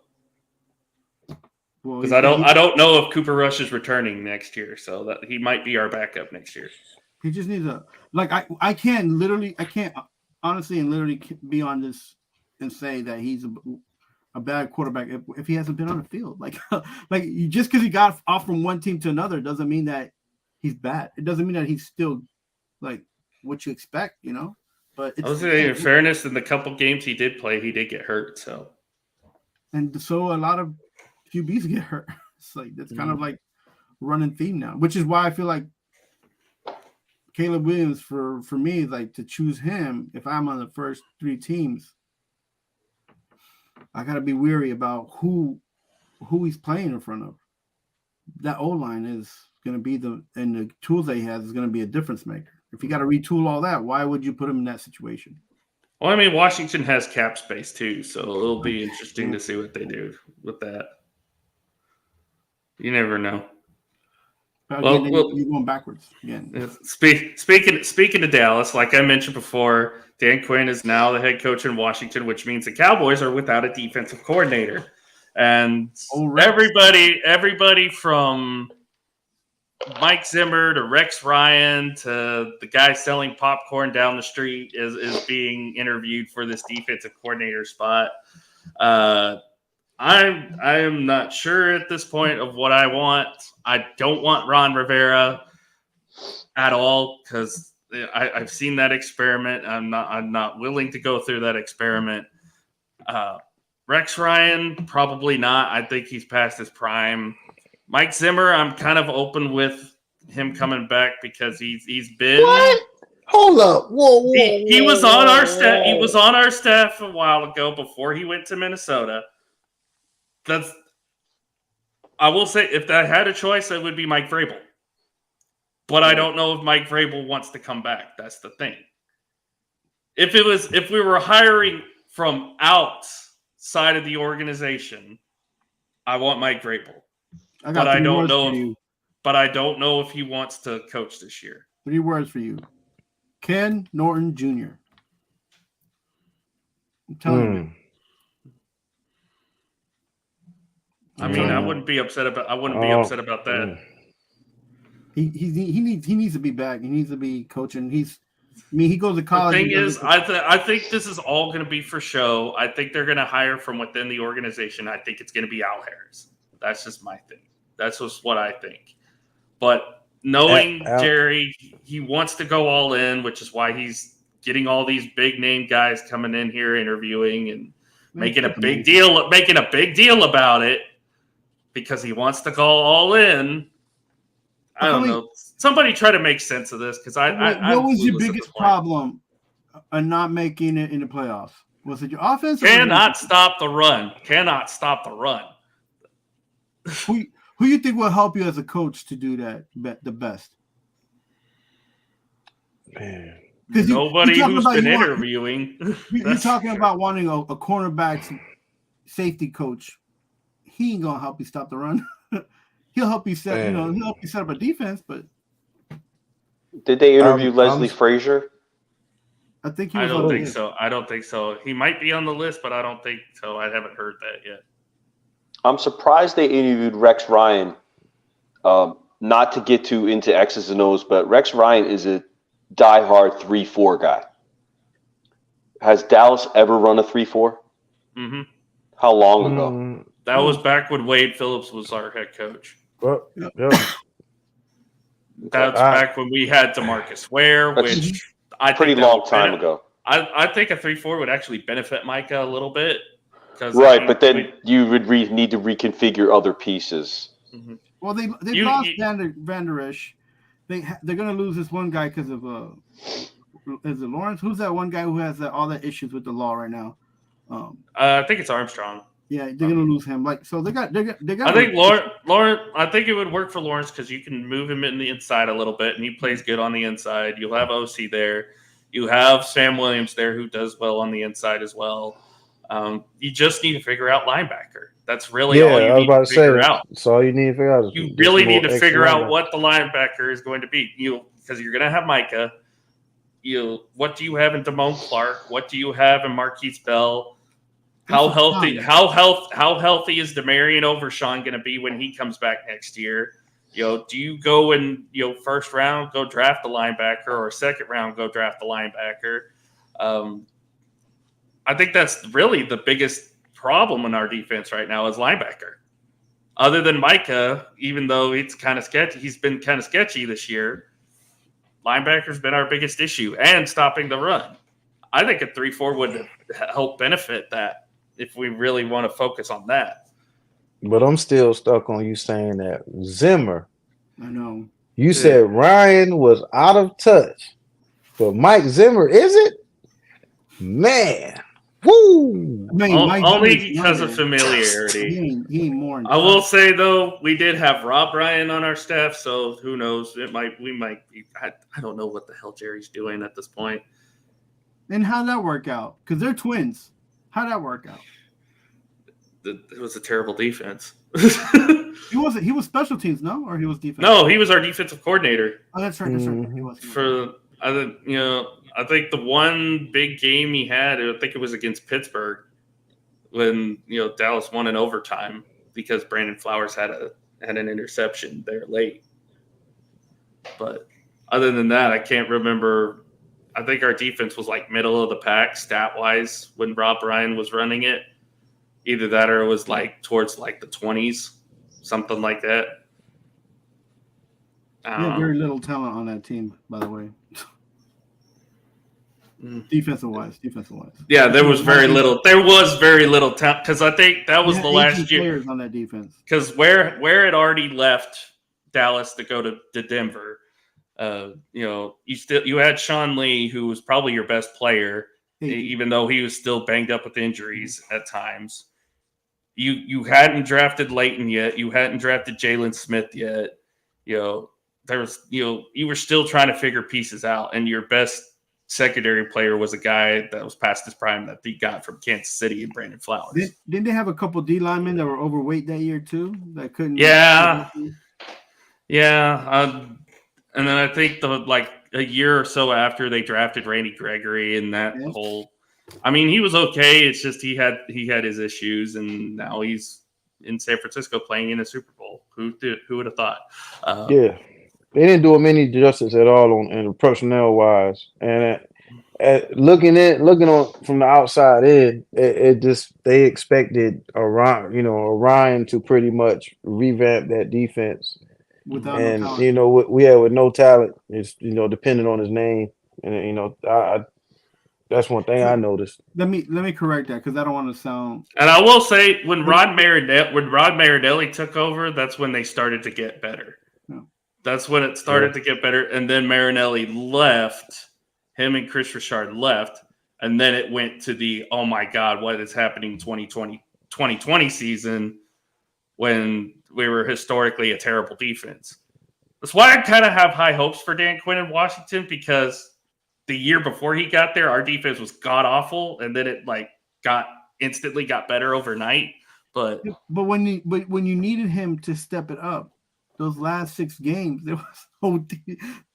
Because I don't know if Cooper Rush is returning next year, so that he might be our backup next year. He just needs I can't honestly and literally be on this and say that he's a bad quarterback if he hasn't been on the field. Just because he got off from one team to another doesn't mean that he's bad. It doesn't mean that he's still like what you expect, But I was saying, in fairness, in the couple games he did play, he did get hurt. So a lot of QBs get hurt. It's like that's kind of like running theme now, which is why I feel like Caleb Williams for me, like, to choose him if I'm on the first three teams. I got to be weary about who he's playing in front of. That O-line is going to be and the tools that he has is going to be a difference maker. If you got to retool all that, why would you put him in that situation? Well, I mean, Washington has cap space too, so it'll be interesting to see what they do with that. You never know. Again, you're going backwards again. Speaking of Dallas, like I mentioned before, Dan Quinn is now the head coach in Washington, which means the Cowboys are without a defensive coordinator. And everybody from Mike Zimmer to Rex Ryan to the guy selling popcorn down the street is being interviewed for this defensive coordinator spot. I am not sure at this point of what I want. I don't want Ron Rivera at all because I've seen that experiment. I'm not willing to go through that experiment. Rex Ryan, probably not. I think he's past his prime. Mike Zimmer, I'm kind of open with him coming back because he's been. What? Hold up! Whoa! He was on our staff. He was on our staff a while ago before he went to Minnesota. I will say, if I had a choice, it would be Mike Vrabel. But I don't know if Mike Vrabel wants to come back. That's the thing. If we were hiring from outside of the organization, I want Mike Vrabel. But I don't know if he wants to coach this year. 3 words for you. Ken Norton Jr. I'm telling you. I mean, I wouldn't be upset about that. He needs to be back. He needs to be coaching. He goes to college. The thing is, I think this is all going to be for show. I think they're going to hire from within the organization. I think it's going to be Al Harris. That's just my thing. That's just what I think. But knowing Jerry, he wants to go all in, which is why he's getting all these big name guys coming in here interviewing and making a big deal about it because he wants to go all in. I don't know. Somebody try to make sense of this because what was your biggest problem in not making it in the playoffs? Was it your offense? Cannot stop the run. Cannot stop the run. Who you think will help you as a coach to do that the best? Man. Nobody who's been interviewing. You're talking about wanting a cornerback safety coach. He ain't gonna help you stop the run. He'll help you set. He'll help you set up a defense. But did they interview Leslie Frazier? I think I don't think so. I don't think so. He might be on the list, but I don't think so. I haven't heard that yet. I'm surprised they interviewed Rex Ryan. Not to get too into X's and O's, but Rex Ryan is a diehard 3-4 guy. Has Dallas ever run a 3-4? Mm-hmm. How long ago? That was back when Wade Phillips was our head coach. Well, That's back when we had DeMarcus Ware, which I pretty think long time ago. I think a 3-4 would actually benefit Micah a little bit. Right, but then you would need to reconfigure other pieces. Mm-hmm. Well, they lost Van Der Esch. They're going to lose this one guy because of is it Lawrence? Who's that one guy who has all the issues with the law right now? I think it's Armstrong. Yeah, they're going to lose him. Like so, they got. I think Lawrence. I think it would work for Lawrence because you can move him in the inside a little bit, and he plays good on the inside. You'll have OC there. You have Sam Williams there, who does well on the inside as well. You just need to figure out linebacker. That's really all you need to figure out. That's all you need to figure out. You really need to figure out what the linebacker is going to be. Because you're going to have Micah. What do you have in Damone Clark? What do you have in Marquise Bell? How healthy is Demarion Overshawn going to be when he comes back next year? Do you go in first round, go draft a linebacker, or second round, go draft a linebacker? I think that's really the biggest problem in our defense right now is linebacker. Other than Micah, even though it's kind of sketchy, he's been kind of sketchy this year. Linebacker's been our biggest issue, and stopping the run. I think a 3-4 would help benefit that if we really want to focus on that. But I'm still stuck on you saying that Zimmer. I know. You said Ryan was out of touch, but Mike Zimmer is it? Man. Woo! I mean, Only Zimmer's because of younger. familiarity. He ain't more. I will say though, we did have Rob Ryan on our staff, so who knows? We might be. I don't know what the hell Jerry's doing at this point. And how'd that work out? Because they're twins. How'd that work out? It was a terrible defense. He wasn't. He was special teams, no, or he was defense. No, he was our defensive coordinator. Oh, that's right. That's right. He was. I think the one big game he had, I think it was against Pittsburgh, when Dallas won in overtime because Brandon Flowers had an interception there late. But other than that, I can't remember. I think our defense was like middle of the pack stat wise when Rob Ryan was running it. Either that or it was like towards like the 20s, something like that. Very little talent on that team, by the way. Defensive wise. Yeah, there was very little. There was very little talent because I think that was the last year. Players on that defense. Because where it already left Dallas to go to Denver, you had Sean Lee, who was probably your best player, even though he was still banged up with injuries at times. You hadn't drafted Leighton yet. You hadn't drafted Jalen Smith yet. You were still trying to figure pieces out, and your best secondary player was a guy that was past his prime that he got from Kansas City and Brandon Flowers. Didn't they have a couple D linemen that were overweight that year too? That couldn't. Yeah. And then I think a year or so after they drafted Randy Gregory and that whole. I mean, he was okay. It's just he had his issues, and now he's in San Francisco playing in a Super Bowl. Who would have thought? Yeah, they didn't do him any justice at all on personnel wise. And looking on from the outside in, it just they expected Ryan to pretty much revamp that defense. Without no talent. With no talent, it's depending on his name, and that's one thing I noticed. Let me correct that because I don't want to sound. And I will say when Rod Marinelli took over, that's when they started to get better. No. That's when it started to get better, and then Marinelli left. Him and Chris Richard left, and then it went to the oh my god, what is happening 2020 season when we were historically a terrible defense. That's why I kind of have high hopes for Dan Quinn in Washington because the year before he got there, our defense was god awful, and then it instantly got better overnight. But when you needed him to step it up, those last 6 games,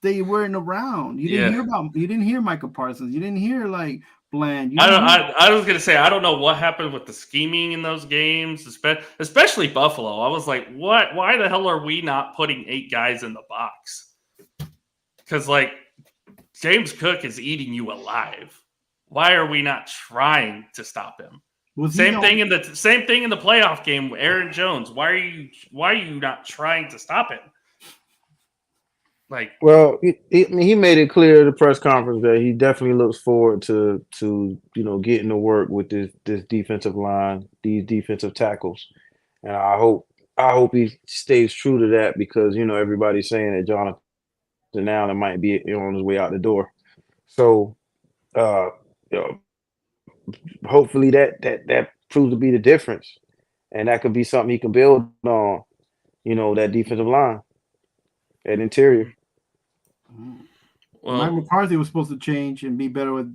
they weren't around. You didn't hear Michael Parsons. You didn't hear Bland. I was gonna say I don't know what happened with the scheming in those games, especially Buffalo. I was like, what? Why the hell are we not putting 8 guys in the box? Because James Cook is eating you alive. Why are we not trying to stop him? Same thing in the playoff game. Aaron Jones. Why are you not trying to stop him? He made it clear at the press conference that he definitely looks forward to getting to work with this defensive line, these defensive tackles, and I hope he stays true to that because everybody's saying that Jonathan Allen might be on his way out the door. So, hopefully that proves to be the difference, and that could be something he can build on. That defensive line, that interior. Mike McCarthy was supposed to change and be better with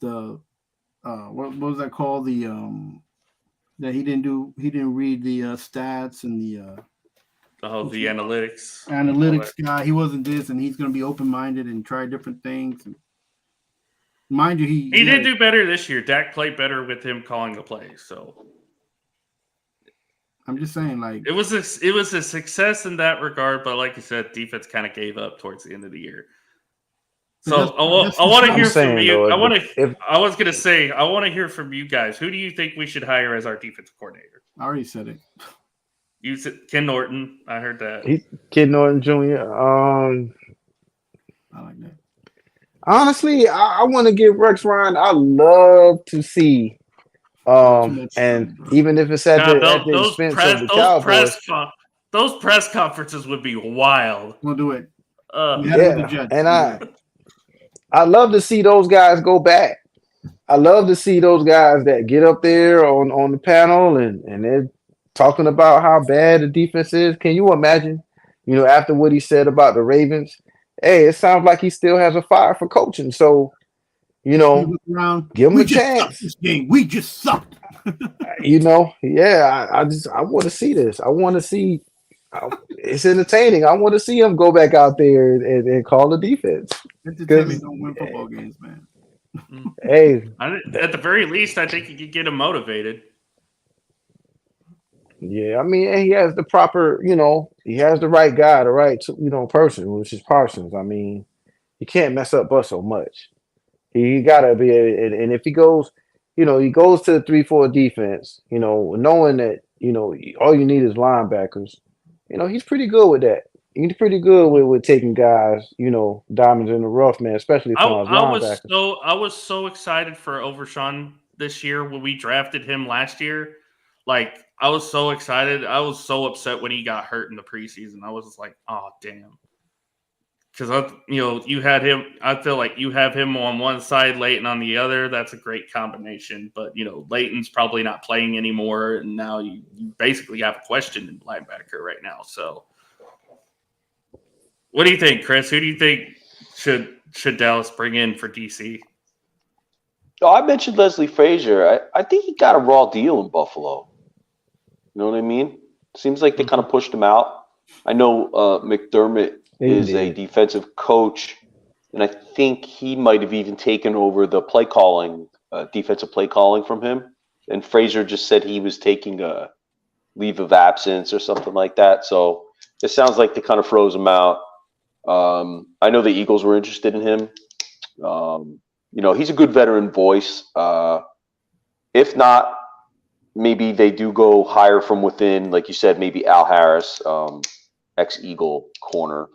the what was that called? The that he didn't read the stats and the analytics guy. He wasn't this, and he's going to be open-minded and try different things. And mind you, he did do better this year. Dak played better with him calling the plays. So I'm just saying, it was a success in that regard, but like you said, defense kind of gave up towards the end of the year. So I want to hear from you. I was going to say I want to hear from you guys. Who do you think we should hire as our defensive coordinator? I already said it. You said Ken Norton. I heard that. Ken Norton Jr. I like that. Honestly, I want to give Rex Ryan. I love to see, and even if it's at the expense of the Cowboys, those press conferences would be wild. We'll do it. And I love to see those guys go back I love to see those guys that get up there on the panel and they're talking about how bad the defense is. Can you imagine, after what he said about the Ravens? Hey, it sounds like he still has a fire for coaching. So, You look around. give him We a just sucked chance. this game. We just sucked. Yeah, I want to see this. I want to see. It's entertaining. I want to see him go back out there and call the defense. Entertainment don't win football games, man. Hey, At the very least, I think you could get him motivated. yeah, I mean, and he has the proper, he has the right guy, the right, person, which is Parsons. I mean, you can't mess up but so much. He gotta be, and if he goes, he goes to the 3-4 defense, knowing that, all you need is linebackers. He's pretty good with that. He's pretty good with taking guys, diamonds in the rough, man, especially as far as linebackers. I was so excited for Overshawn this year when we drafted him last year. Like, I was so excited. I was so upset when he got hurt in the preseason. I was just like, oh damn. Because you had him. I feel like you have him on one side, Leighton on the other. That's a great combination. But Leighton's probably not playing anymore, and now you basically have a question in linebacker right now. So, what do you think, Chris? Who do you think should Dallas bring in for DC? Oh, I mentioned Leslie Frazier. I think he got a raw deal in Buffalo. You know what I mean? Seems like they kind of pushed him out. I know McDermott is a defensive coach, and I think he might have even taken over the play calling, defensive play calling from him. And Frazier just said he was taking a leave of absence or something like that. So it sounds like they kind of froze him out. I know the Eagles were interested in him. He's a good veteran voice. If not, maybe they do go higher from within, like you said, maybe Al Harris, ex-Eagle corner,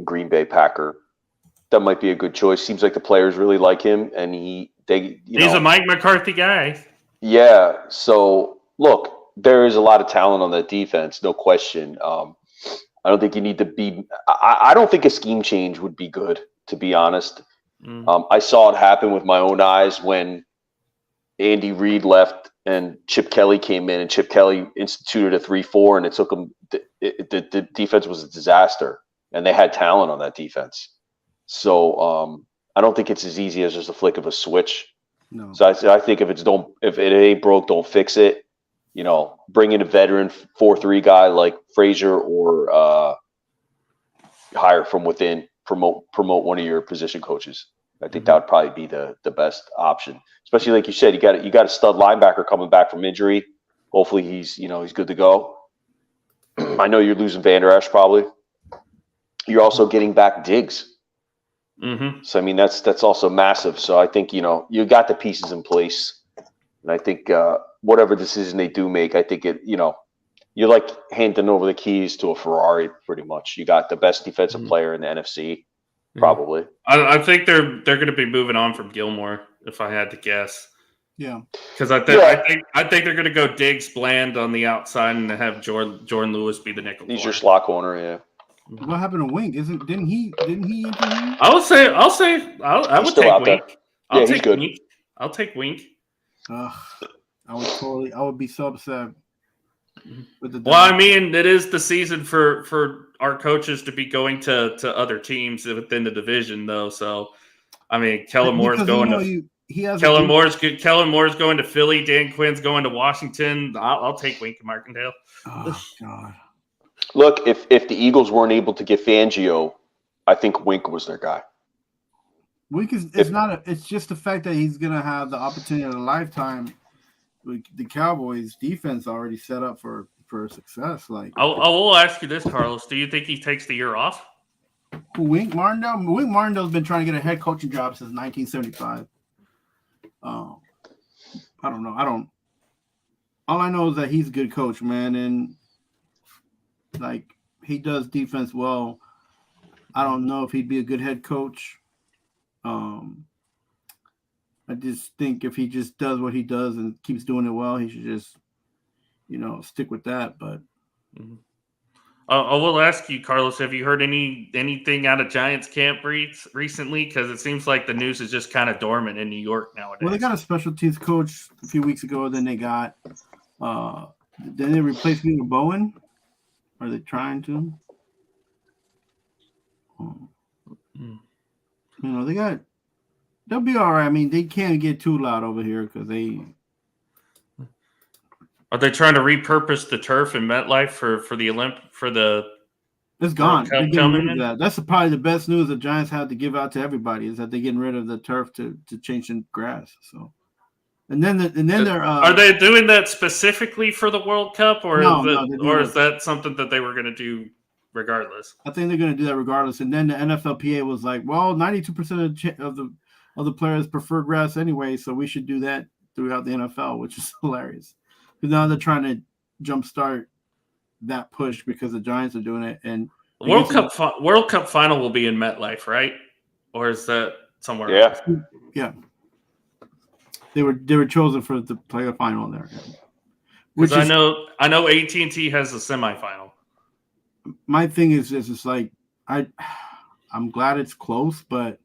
Green Bay Packer. That might be a good choice. Seems like the players really like him, and he's a Mike McCarthy guy. Yeah. So look, there is a lot of talent on that defense, no question. I don't think you need to be. I don't think a scheme change would be good, to be honest. I saw it happen with my own eyes when Andy Reid left and Chip Kelly came in, and Chip Kelly instituted a 3-4, and it took them. The defense was a disaster, and they had talent on that defense. So I don't think it's as easy as just a flick of a switch. No. So I think if it ain't broke, don't fix it. Bring in a veteran 4-3 guy like Frazier, or hire from within. Promote one of your position coaches. I think that would probably be the best option. Especially like you said, you got a stud linebacker coming back from injury. Hopefully he's good to go. I know you're losing Van Der Esch probably. You're also getting back Diggs. So I mean that's also massive. So I think you got the pieces in place, and I think whatever decision they do make, I think you're like handing over the keys to a Ferrari pretty much. You got the best defensive player in the NFC, probably. I think they're going to be moving on from Gilmore, if I had to guess. Yeah, because I think they're going to go Diggs Bland on the outside and have Jordan Lewis be the nickel. He's your slot corner, yeah. What happened to Wink? Didn't he interview? I would take Wink. He's good. Wink. I'll take Wink. I would be so upset. Well, I mean, it is the season for our coaches to be going to other teams within the division, though. So, I mean, Kellen Moore's going to Philly. Dan Quinn's going to Washington. I'll take Wink and Martindale. Oh God! Look, if the Eagles weren't able to get Fangio, I think Wink was their guy. Wink is it's just the fact that he's gonna have the opportunity of a lifetime. The Cowboys defense already set up for success. Like, I will ask you this, Carlos: do you think he takes the year off? Wink Martindale? Wink Martindale's been trying to get a head coaching job since 1975. I don't know. All I know is that he's a good coach, man, and like he does defense well. I don't know if he'd be a good head coach. I just think if he just does what he does and keeps doing it well, he should just, stick with that. But I will ask you, Carlos, have you heard anything out of Giants camp recently? Because it seems like the news is just kind of dormant in New York nowadays. Well, they got a special teams coach a few weeks ago. Then they got then they replaced me with Bowen. Are they trying to? You know, they'll be all right. I mean, they can't get too loud over here because Are they trying to repurpose the turf in MetLife for the it's gone. Cup They're getting coming rid of in? that. That's probably the best news the Giants have to give out to everybody is that they're getting rid of the turf to change the grass. So, and then they're are they doing that specifically for the World Cup, or is is that something that they were going to do regardless? I think they're going to do that regardless. And then the NFLPA was like, well, 92% of the players prefer grass anyway, so we should do that throughout the NFL, which is hilarious. Because now they're trying to jumpstart that push because the Giants are doing it. And World Cup final will be in MetLife, right? Or is that somewhere else? Yeah. They were chosen for the play a final there. Which I know AT&T has a semifinal. My thing is it's like I'm glad it's close, but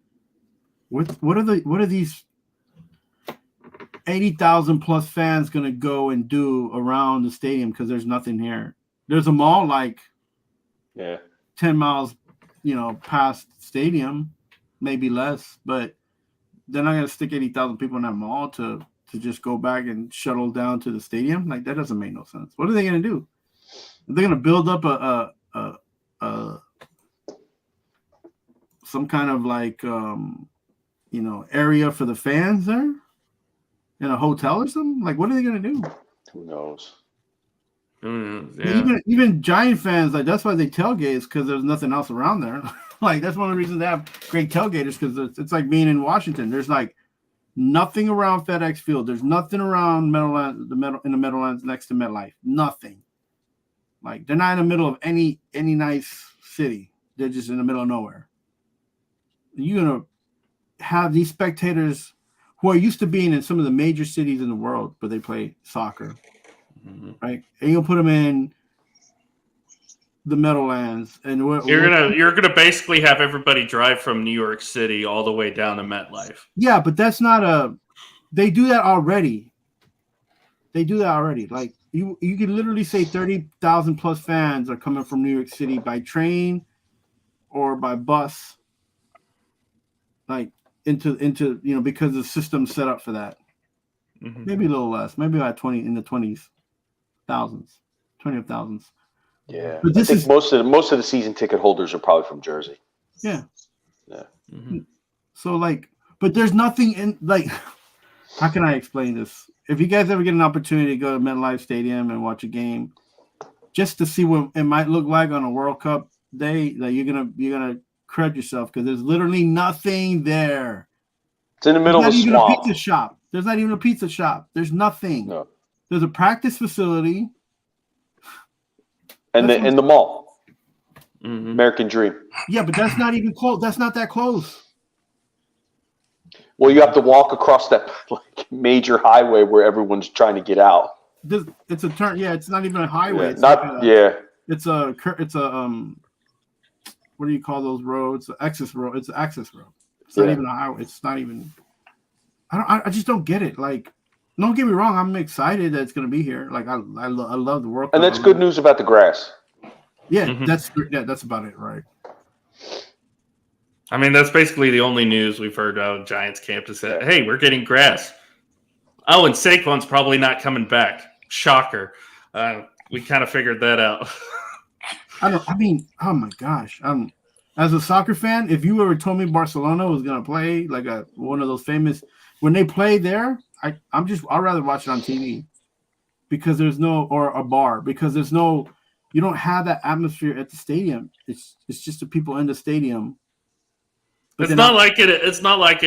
what are these 80,000 plus fans gonna go and do around the stadium because there's nothing here? There's a mall like 10 miles, past stadium, maybe less, but they're not gonna stick 80,000 people in that mall to just go back and shuttle down to the stadium. Like that doesn't make no sense. What are they gonna do? They're gonna build up some kind of like area for the fans there in a hotel or something. Like what are they gonna do? Who knows? Yeah. Even Giant fans, like that's why they tailgate is because there's nothing else around there. Like that's one of the reasons they have great tailgaters because it's like being in Washington. There's like nothing around FedEx Field. There's nothing around in the Meadowlands next to MetLife. Nothing. Like they're not in the middle of any nice city. They're just in the middle of nowhere. You're gonna have these spectators who are used to being in some of the major cities in the world, but they play soccer, right? And you'll put them in the Meadowlands, and you're gonna basically have everybody drive from New York City all the way down to MetLife. Yeah, but that's not they do that already. Like you can literally say 30,000 plus fans are coming from New York City by train or by bus, like into because the system's set up for that. Mm-hmm. Maybe a little less, maybe about 20 in the 20s, thousands, 20 of thousands. Yeah, but I think most of the season ticket holders are probably from Jersey. Yeah. Mm-hmm. So like, but there's nothing in like. How can I explain this? If you guys ever get an opportunity to go to MetLife Stadium and watch a game, just to see what it might look like on a World Cup day, like you're gonna crud yourself because there's literally nothing there. It's in the middle of a swamp. A pizza shop. There's not even a pizza shop. There's nothing. No. There's a practice facility. And the mall. Mm-hmm. American Dream. Yeah, but that's not even close. That's not that close. Well, you have to walk across that like major highway where everyone's trying to get out. It's a turn. Yeah, it's not even a highway. Yeah, It's a what do you call those roads? Access road. It's an access road. It's not even a highway. It's not even. I just don't get it. Like, don't get me wrong. I'm excited that it's going to be here. Like, I love the World Cup. And that's good news about the grass. Yeah, that's about it, right? I mean, that's basically the only news we've heard out of Giants camp is that, hey, we're getting grass. Oh, and Saquon's probably not coming back. Shocker. We kind of figured that out. I mean, oh my gosh. As a soccer fan, if you ever told me Barcelona was going to play like one of those famous, when they play there, I'd rather watch it on TV because there's or a bar because there's you don't have that atmosphere at the stadium. It's just the people in the stadium. It's not like it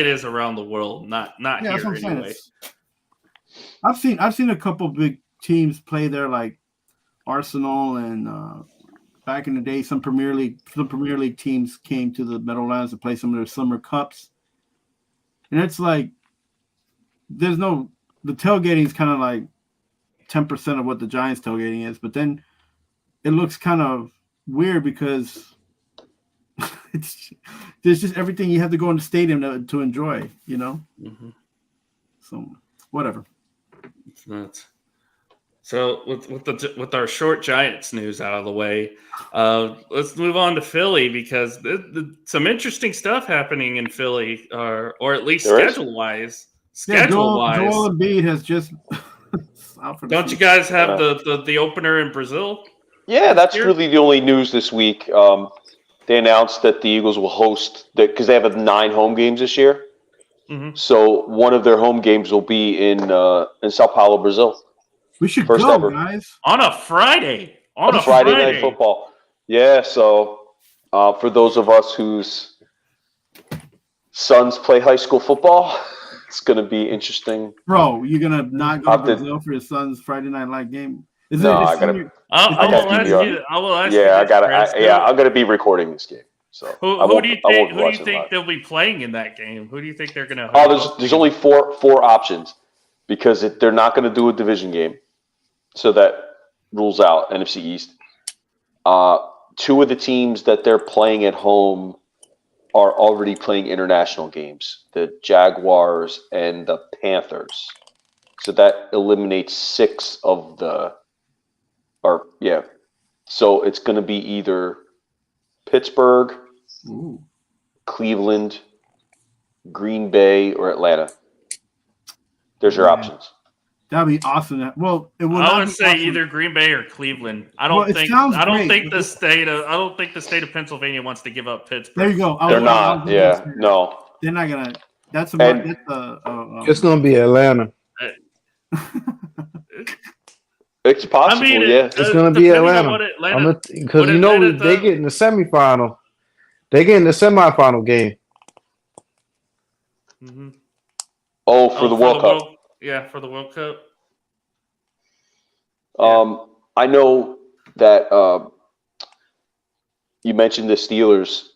is around the world. Not here that's what I'm anyway. I've seen a couple big teams play there, like Arsenal and back in the day, some Premier League teams came to the Meadowlands to play some of their summer cups, and it's like the tailgating is kind of like 10% of what the Giants tailgating is, but then it looks kind of weird because there's just everything you have to go in the stadium to enjoy, you know. Mm-hmm. So whatever. It's nuts. So with our short Giants news out of the way, let's move on to Philly because some interesting stuff happening in Philly, or at least schedule wise. Joel Embiid has just out for the Don't you guys have the opener in Brazil? Yeah, that's really the only news this week. They announced that the Eagles will host because they have 9 home games this year. Mm-hmm. So one of their home games will be in Sao Paulo, Brazil. We should First go, ever. guys. On a Friday. On a Friday night football. Yeah, so for those of us whose sons play high school football, it's going to be interesting. Bro, you're going to not go to Brazil for your son's Friday night light game? I will ask you. I'm going to be recording this game. So who do you think they'll be playing in that game? Who do you think they're going to? There's only four options because they're not going to do a division game, so that rules out NFC East. 2 of the teams that they're playing at home are already playing international games: the Jaguars and the Panthers. So that eliminates 6 of the. So it's going to be either Pittsburgh, Cleveland, Green Bay, or Atlanta. There's your options. That'd be awesome. Well, it would. I would say either Green Bay or Cleveland. I don't think the state of Pennsylvania wants to give up Pittsburgh. There you go. They're not. Yeah, no. They're not gonna. It's gonna be Atlanta. It's possible, yeah. It's going to be Atlanta. Because they get in the semifinal. They get in the semifinal game. Mm-hmm. For the World Cup. Yeah, for the World Cup. I know that you mentioned the Steelers.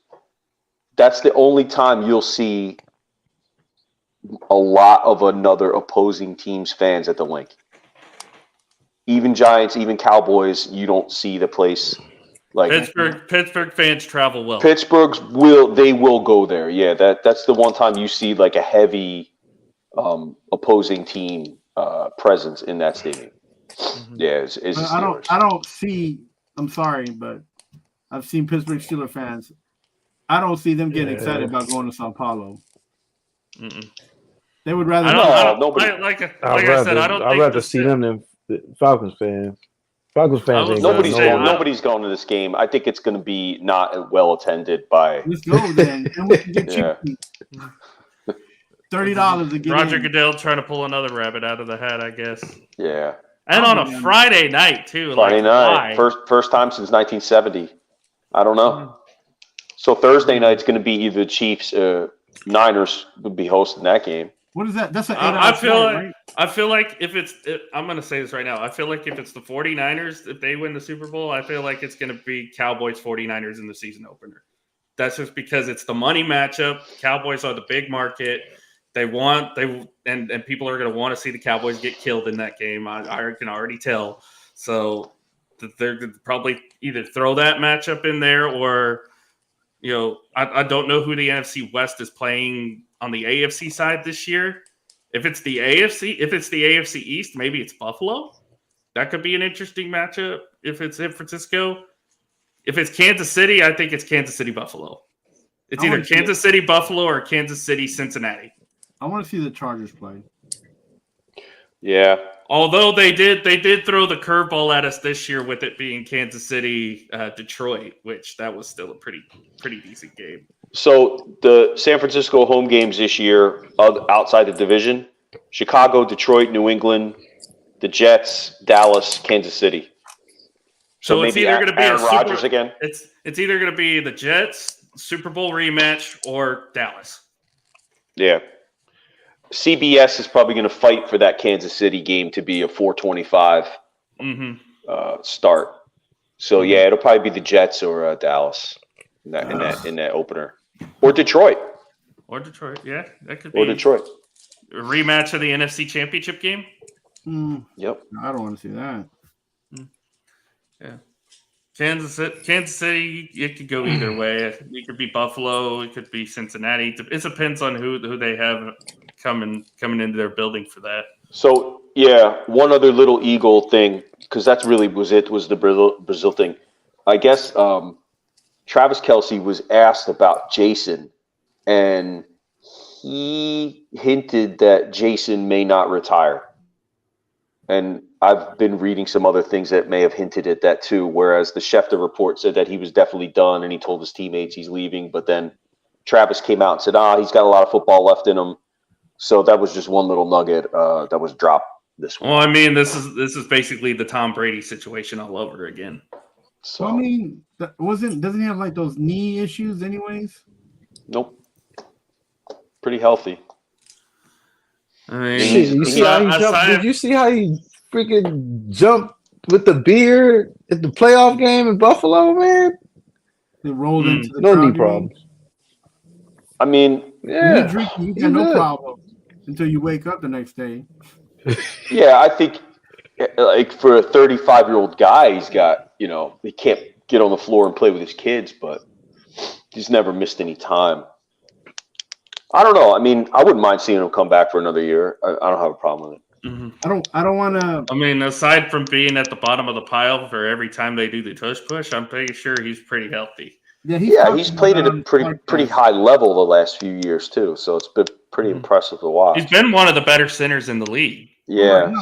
That's the only time you'll see a lot of another opposing team's fans at the link. Even Giants, even Cowboys, you don't see the place like Pittsburgh fans travel well. They will go there. Yeah, that's the one time you see like a heavy opposing team presence in that stadium. Mm-hmm. Yeah, it's the Steelers. I don't see. I'm sorry, but I've seen Pittsburgh Steelers fans. I don't see them getting excited about going to Sao Paulo. Mm-mm. They would rather. I'd rather see them than Falcons fans. Nobody's going to this game. I think it's going to be not well attended by. Let's go then. And we can get $30 a game. Roger Goodell trying to pull another rabbit out of the hat, I guess. Yeah. And on a Friday night too. Friday night, first time since 1970. I don't know. So Thursday night's going to be either Chiefs, Niners would be hosting that game. What is that? That's an 8 I feel like I'm going to say this right now. I feel like if it's the 49ers, if they win the Super Bowl, I feel like it's going to be Cowboys 49ers in the season opener. That's just because it's the money matchup. Cowboys are the big market. And people are going to want to see the Cowboys get killed in that game. I can already tell. So they're going to probably either throw that matchup in there or, I don't know who the NFC West is playing on the AFC side this year. If it's the AFC East, maybe it's Buffalo. That could be an interesting matchup if it's San Francisco. If it's Kansas City, I think it's Kansas City Buffalo. It's either Kansas City Buffalo or Kansas City Cincinnati. I want to see the Chargers play. Yeah. Although they did throw the curveball at us this year with it being Kansas City, Detroit, which that was still a pretty decent game. So the San Francisco home games this year outside the division: Chicago, Detroit, New England, the Jets, Dallas, Kansas City. So it's either going to be Aaron Rodgers again. It's either going to be the Jets Super Bowl rematch or Dallas. Yeah. CBS is probably going to fight for that Kansas City game to be a 4:25 start. So yeah, it'll probably be the Jets or Dallas in that opener, or Detroit. Yeah, that could be. Or Detroit. A rematch of the NFC Championship game. Yep. I don't want to see that. Yeah. Kansas City, it could go either way. It could be Buffalo. It could be Cincinnati. It depends on who they have coming into their building for that. So yeah, one other little Eagle thing, because that's really was the Brazil thing. I guess Travis Kelce was asked about Jason, and he hinted that Jason may not retire. And I've been reading some other things that may have hinted at that too, whereas the Schefter report said that he was definitely done and he told his teammates he's leaving. But then Travis came out and said, he's got a lot of football left in him. So that was just one little nugget that was dropped this week. Well, I mean, this is basically the Tom Brady situation all over again. So I mean, doesn't he have like those knee issues anyways? Nope. Pretty healthy. I mean, Shit, you see how he jumped? Did you see how he freaking jumped with the beard at the playoff game in Buffalo, man? They rolled into the no crowd knee game. problems. I mean, You drink, you got no good. problem until you wake up the next day. yeah, I think like for a 35-year-old guy, he's got, he can't get on the floor and play with his kids, but he's never missed any time. I don't know. I mean, I wouldn't mind seeing him come back for another year. I don't have a problem with it. Mm-hmm. I don't want to. I mean, aside from being at the bottom of the pile for every time they do the tush push, I'm pretty sure he's pretty healthy. Yeah, He's played at a pretty high level the last few years too, so it's been pretty impressive to watch. He's been one of the better centers in the league. Yeah,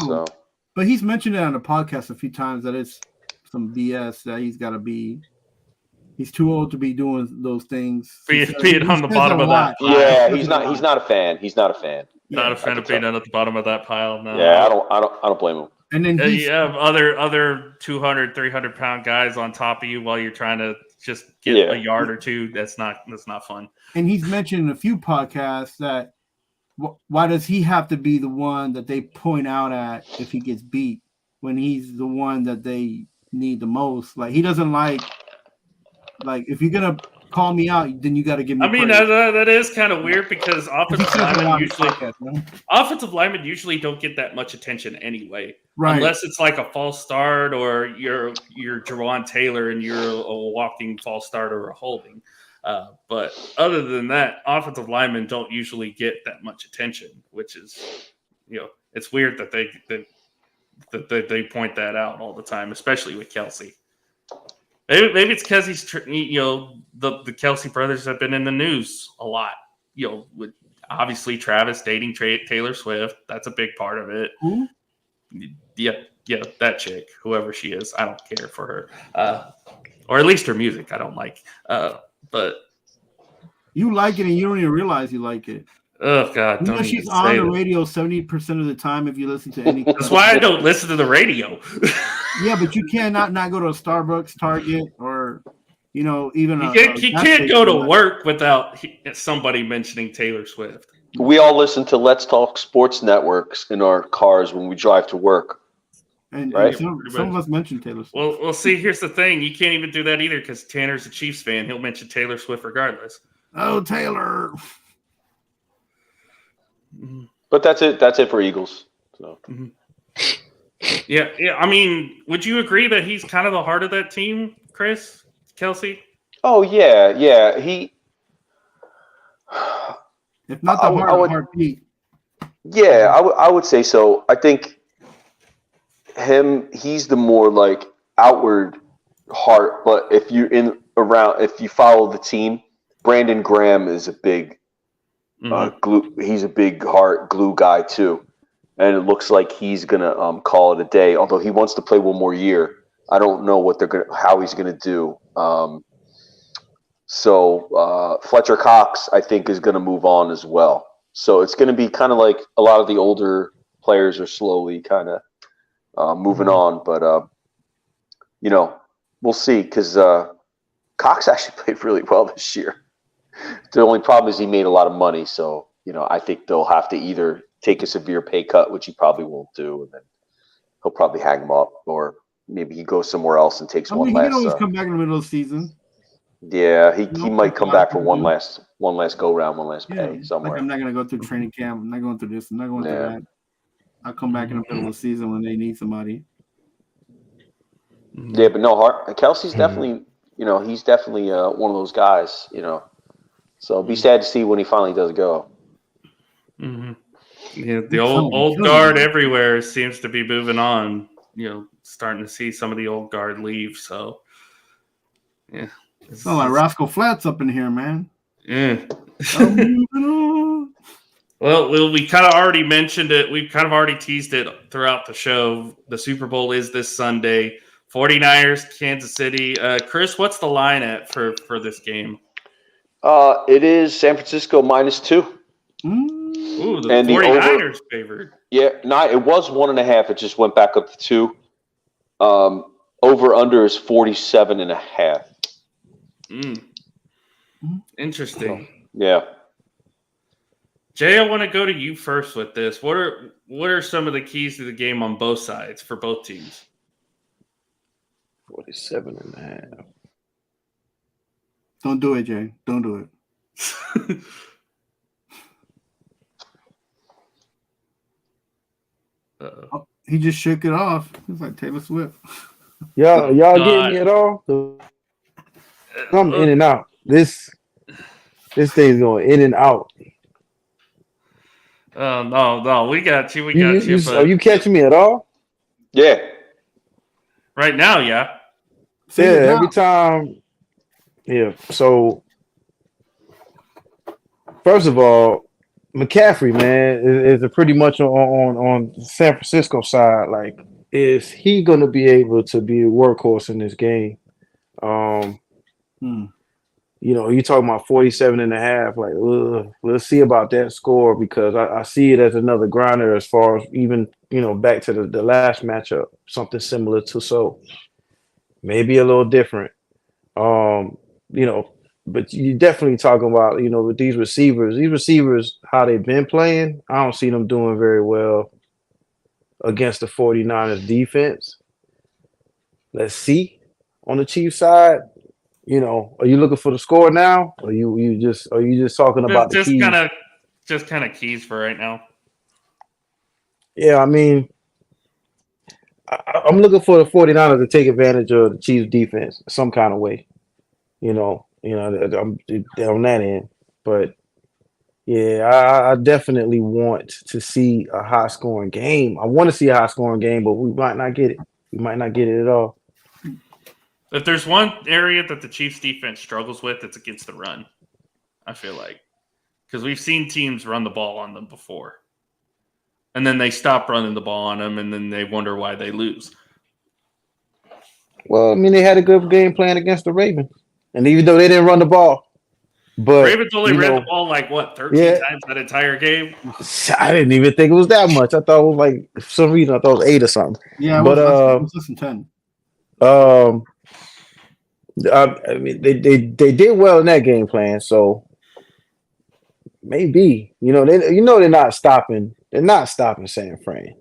but he's mentioned it on the podcast a few times that it's some BS that he's got to be. He's too old to be doing those things. Being on the bottom of that pile. Yeah, he's not a fan. He's not a fan. Not a fan of being at the bottom of that pile. No. Yeah, I don't blame him. And then you have other 200, 300-pound guys on top of you while you're trying to just get a yard or two. That's not fun. And he's mentioned in a few podcasts that why does he have to be the one that they point out at if he gets beat when he's the one that they need the most? Like he doesn't like if you're gonna call me out, then you got to give me. I mean, that is kind of weird because offensive linemen usually don't get that much attention anyway, right? Unless it's like a false start or you're Jawan Taylor and you're a walking false start or a holding. But other than that, offensive linemen don't usually get that much attention, which is, it's weird that they point that out all the time, especially with Kelce. Maybe it's because he's, the Kelce brothers have been in the news a lot. With obviously Travis dating Taylor Swift, that's a big part of it. Who? Yeah, that chick, whoever she is, I don't care for her, or at least her music, I don't like. But you like it, and you don't even realize you like it. Oh God! You know she's on the radio 70% of the time if you listen to any. That's why I don't listen to the radio. Yeah, but you cannot not go to a Starbucks, Target, or even you can't go to work without somebody mentioning Taylor Swift. We all listen to Let's Talk Sports Networks in our cars when we drive to work. And, right? and some of us mention Taylor Swift. Well, see, here's the thing: you can't even do that either because Tanner's a Chiefs fan. He'll mention Taylor Swift regardless. Oh, Taylor. But that's it. That's it for Eagles. So. Mm-hmm. Yeah. I mean, would you agree that he's kind of the heart of that team, Chris Kelce? Oh yeah. He, if not the heartbeat. Yeah, I would say so. I think he's the more like outward heart. But if you follow the team, Brandon Graham is a big. Glue. He's a big heart glue guy too, and it looks like he's gonna call it a day. Although he wants to play one more year, I don't know how he's gonna do. So Fletcher Cox, I think, is gonna move on as well. So it's gonna be kind of like a lot of the older players are slowly kind of moving on, but we'll see because Cox actually played really well this year. The only problem is he made a lot of money, so I think they'll have to either take a severe pay cut, which he probably won't do, and then he'll probably hang him up, or maybe he goes somewhere else and takes one last. He can always come back in the middle of the season. Yeah, he might come back for one last go round, one last pay somewhere. Like I'm not gonna go through training camp. I'm not going through this. I'm not going through that. I'll come back in the middle of the season when they need somebody. Yeah, but no, Kelsey's definitely, he's definitely one of those guys, So be sad to see when he finally does go. Mm-hmm. Yeah, the old guard everywhere seems to be moving on. Starting to see some of the old guard leave. So, yeah. It's like Rascal Flatts up in here, man. Yeah. I'm moving on. Well, we kind of already mentioned it. We've kind of already teased it throughout the show. The Super Bowl is this Sunday. 49ers, Kansas City. Chris, what's the line at for this game? It is San Francisco -2. Ooh, the 49ers favored. Yeah, it was 1.5. It just went back up to 2. Over under is 47.5. Interesting. Yeah. Jay, I want to go to you first with this. What are some of the keys to the game on both sides for both teams? 47.5. Don't do it, Jay. Don't do it. Oh, he just shook it off. It's like Taylor Swift. Y'all getting me at all? I'm in and out. This thing's going in and out. Oh no, we got you. Are you catching me at all? Yeah. Right now, yeah. Every time. Yeah. So, first of all, McCaffrey, man, is pretty much on San Francisco side. Like, is he going to be able to be a workhorse in this game? You talking about 47.5. Like, let's see about that score, because I see it as another grinder as far as even, back to the last matchup, something similar to, so maybe a little different. But you're definitely talking about, with these receivers, how they've been playing, I don't see them doing very well against the 49ers defense. Let's see on the Chiefs side. Are you looking for the score now? Or are you just talking about the keys? Just kind of keys for right now. Yeah, I mean, I'm looking for the 49ers to take advantage of the Chiefs defense some kind of way. I'm on that end. But yeah, I definitely want to see a high scoring game. I want to see a high scoring game, but we might not get it. We might not get it at all. If there's one area that the Chiefs defense struggles with, it's against the run, I feel like. Because we've seen teams run the ball on them before. And then they stop running the ball on them, and then they wonder why they lose. Well, I mean, they had a good game plan against the Ravens. And even though they didn't run the ball. But Ravens only ran the ball 13 times that entire game? I didn't even think it was that much. I thought it was for some reason, I thought it was 8 or something. Yeah, it was less than 10. I mean, they did well in that game plan, so maybe they're not stopping. They're not stopping San Fran,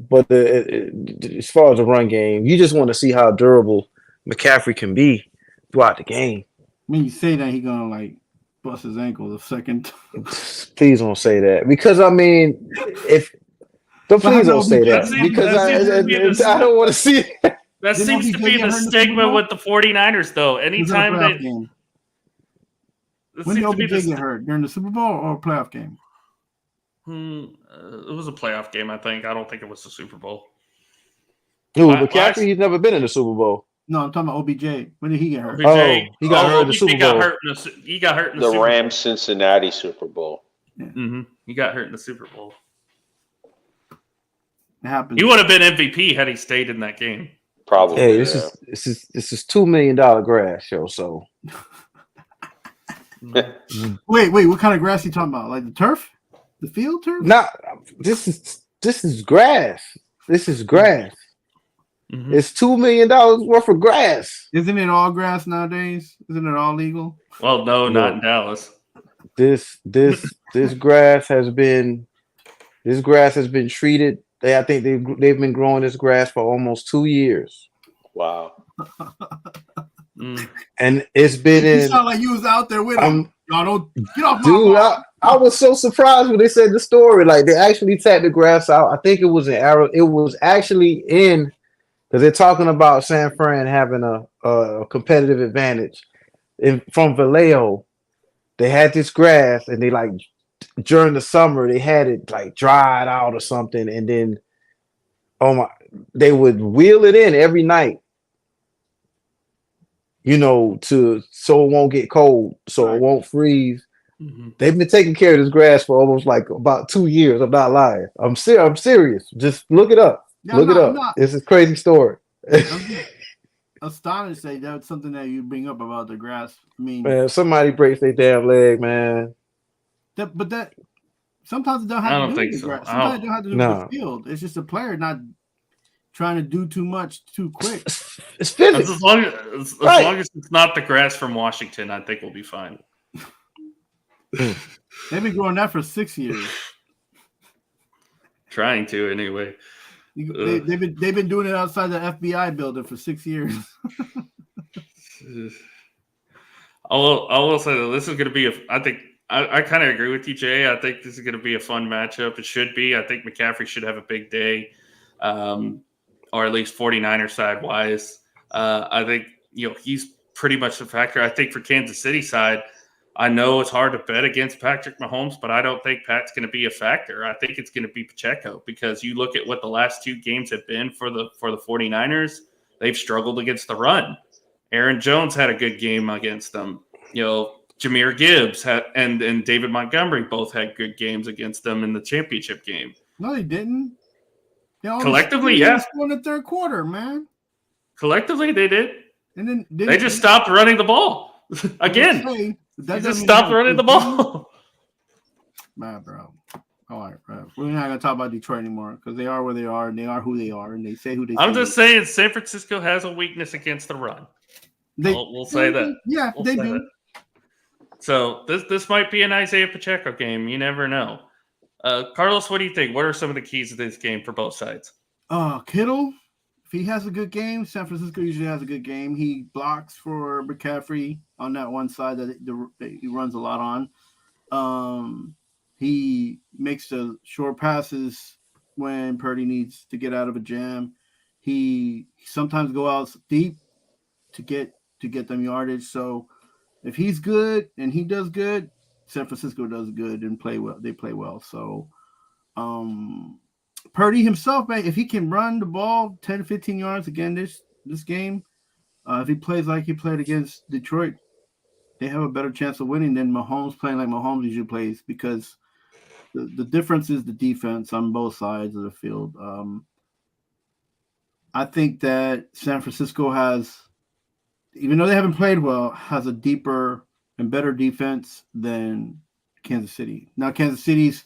But as far as the run game, you just want to see how durable McCaffrey can be throughout the game. When you say that, he's gonna bust his ankle the second. Please don't say that, because I mean, please don't say that, because I don't want to see it. That seems to be the stigma with the 49ers, though. Anytime they game. When did OBJ get hurt? During the Super Bowl or a playoff game? It was a playoff game, I think. I don't think it was the Super Bowl. McCaffrey, he's never been in the Super Bowl. No, I'm talking about OBJ. When did he get hurt? He got hurt in the Super Bowl. He got hurt in the Super Bowl. The Rams-Cincinnati Super Bowl. Yeah. He got hurt in the Super Bowl. It happened. He would have been MVP had he stayed in that game. Probably. Hey, this is $2 million grass show. So wait, what kind of grass are you talking about? Like the turf, the field turf? No, this is grass. This is grass. Mm-hmm. It's $2 million worth of grass. Isn't it all grass nowadays? Isn't it all legal? Well, no, not in Dallas. This grass has been treated. I think they've been growing this grass for almost 2 years. Wow. And it's been You sound like you was out there with them. Y'all don't get off my dude. I was so surprised when they said the story. Like, they actually tapped the grass out. I think it was in Arrow. It was actually in because they're talking about San Fran having a competitive advantage. From Vallejo, they had this grass, and they like during the summer they had it like dried out or something, and then oh my, they would wheel it in every night, to so it won't get cold, so it won't freeze. Mhm. They've been taking care of this grass for almost like about 2 years. I'm not lying. I'm serious. Just look it up. Yeah, Look it up. It's a crazy story. I'm astonished that that's something that you bring up about the grass. I mean, Man, somebody breaks their damn leg, man. that sometimes it don't I have don't to do think with the so. grass. Sometimes it don't have to do with the field. It's just a player not trying to do too much too quick. It's physics. As long as it's not the grass from Washington, I think we'll be fine. They've been growing that for 6 years. Trying to anyway. They've been doing it outside the FBI building for 6 years. I will say that this is going to be I think I kind of agree with you, Jay. I think this is going to be a fun matchup. It should be. I think McCaffrey should have a big day, or at least 49er side wise. I think he's pretty much the factor. I think for Kansas City side, I know it's hard to bet against Patrick Mahomes, but I don't think Pat's going to be a factor. I think it's going to be Pacheco, because you look at what the last 2 games have been for the 49ers. They've struggled against the run. Aaron Jones had a good game against them. Jahmyr Gibbs and David Montgomery both had good games against them in the championship game. No, they didn't. Collectively, yeah. In the third quarter, man. Collectively, they did. And then they just stopped running the ball again. They just stopped running the ball. Nah, bro. All right, bro. We're not gonna talk about Detroit anymore because they are where they are and they are who they are and they say who they. I'm just saying, San Francisco has a weakness against the run. We'll say that. Yeah, they do. That. So this might be an Isaiah Pacheco game. You never know. Carlos, what do you think? What are some of the keys to this game for both sides? Kittle, if he has a good game, San Francisco usually has a good game. He blocks for McCaffrey on that one side that he runs a lot on. He makes the short passes when Purdy needs to get out of a jam. He sometimes go out deep to get them yardage. So if he's good and he does good, San Francisco does good and play well. They play well. So Purdy himself, man, if he can run the ball 10, 15 yards again this game, if he plays like he played against Detroit, they have a better chance of winning than Mahomes playing like Mahomes usually plays, because the difference is the defense on both sides of the field. I think that San Francisco has, even though they haven't played well, has a deeper and better defense than Kansas City. Now, Kansas City's,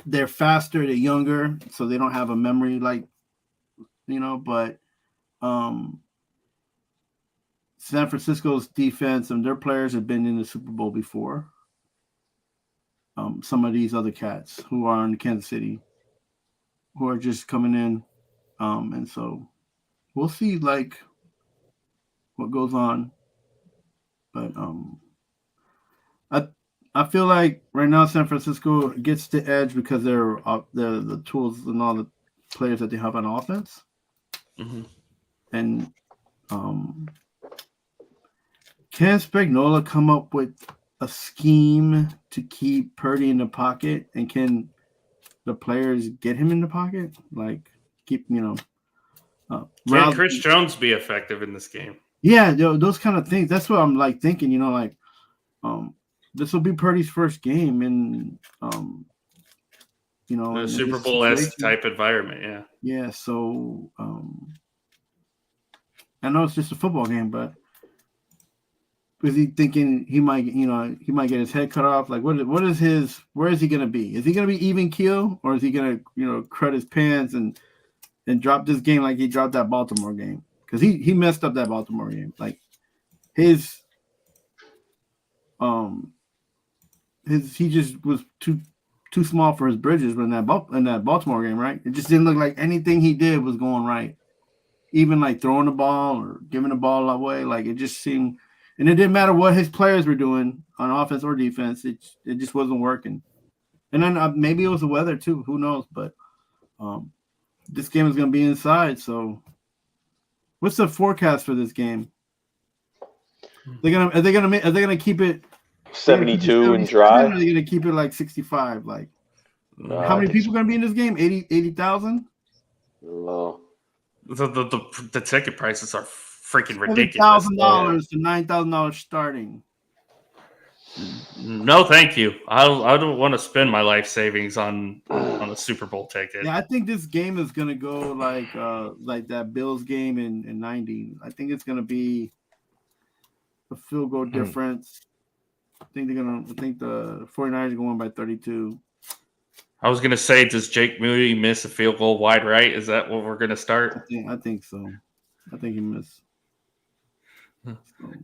they're faster, they're younger, so they don't have a memory but San Francisco's defense and their players have been in the Super Bowl before. Some of these other cats who are in Kansas City, who are just coming in, and so we'll see what goes on. But I feel like right now San Francisco gets the edge because they're the tools and all the players that they have on offense, and can Spagnuolo come up with a scheme to keep Purdy in the pocket, and can the players get him in the pocket? Like keep Can Chris Jones be effective in this game? Yeah, those kind of things. That's what I'm thinking. This will be Purdy's first game in the Super Bowl-esque type environment. Yeah. Yeah. So I know it's just a football game, but is he thinking he might get his head cut off? Like, where is he going to be? Is he going to be even keel, or is he going to crud his pants and drop this game like he dropped that Baltimore game? Because he messed up that Baltimore game. Like he just was too small for his britches in that Baltimore game, right? It just didn't look like anything he did was going right. Even like throwing the ball or giving the ball away, like it just seemed. And it didn't matter what his players were doing on offense or defense. It just wasn't working. And then maybe it was the weather too. Who knows? But this game is going to be inside. So What's the forecast for this game? Are they gonna keep it 72 and 77, dry. or are they gonna keep it like 65? Like, No, how I many think people are gonna be in this game? 80,000? No. The ticket prices are freaking ridiculous. $7,000 to $9,000 starting. No, thank you. I don't want to spend my life savings on a Super Bowl ticket. Yeah, I think this game is gonna go like that Bills game in 90. I think it's gonna be a field goal difference. I think the 49ers are going by 32. I was gonna say, does Jake Moody miss a field goal wide right? Is that what we're gonna start? I think so. I think he missed.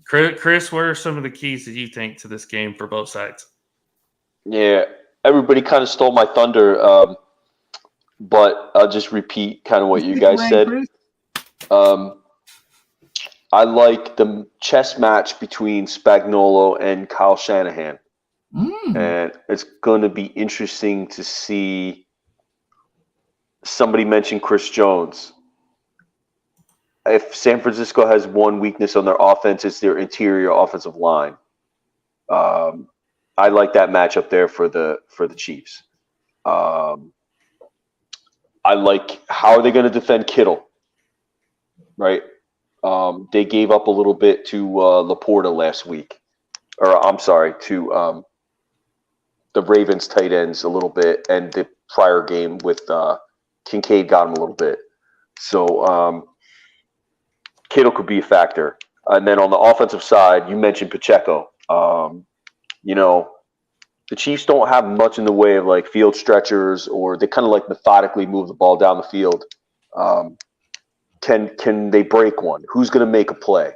Chris, what are some of the keys that you think to this game for both sides? Yeah, everybody kind of stole my thunder, but I'll just repeat kind of what you guys said. I like the chess match between Spagnuolo and Kyle Shanahan. And it's going to be interesting to see. Somebody mentioned Chris Jones. If San Francisco has one weakness on their offense, it's their interior offensive line. I like that matchup there for the Chiefs. I like how are they going to defend Kittle, right? They gave up a little bit to Laporta last week, or I'm sorry, to the Ravens tight ends a little bit, and the prior game with Kincaid got him a little bit. So Kittle could be a factor. And then on the offensive side, you mentioned Pacheco. The Chiefs don't have much in the way of like field stretchers, or they kind of like methodically move the ball down the field. Can they break one? Who's going to make a play?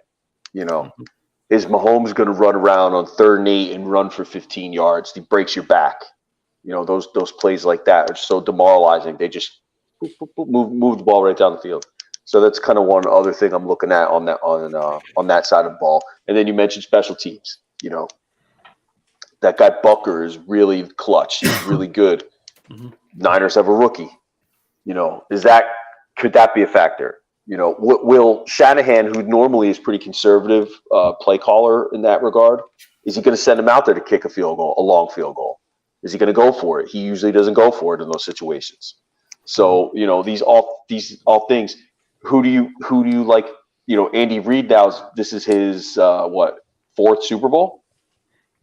Is Mahomes going to run around on 3rd and 8 and run for 15 yards? He breaks your back. Those plays like that are so demoralizing. They just move the ball right down the field. So that's kind of one other thing I'm looking at on that side of the ball. And then you mentioned special teams. That guy Bucker is really clutch. He's really good. Niners have a rookie. Could that be a factor? Will Shanahan, who normally is pretty conservative play caller in that regard, is he going to send him out there to kick a long field goal? Is he going to go for it? He usually doesn't go for it in those situations. So these all things. Who do you like? Andy Reid now. This is his 4th Super Bowl.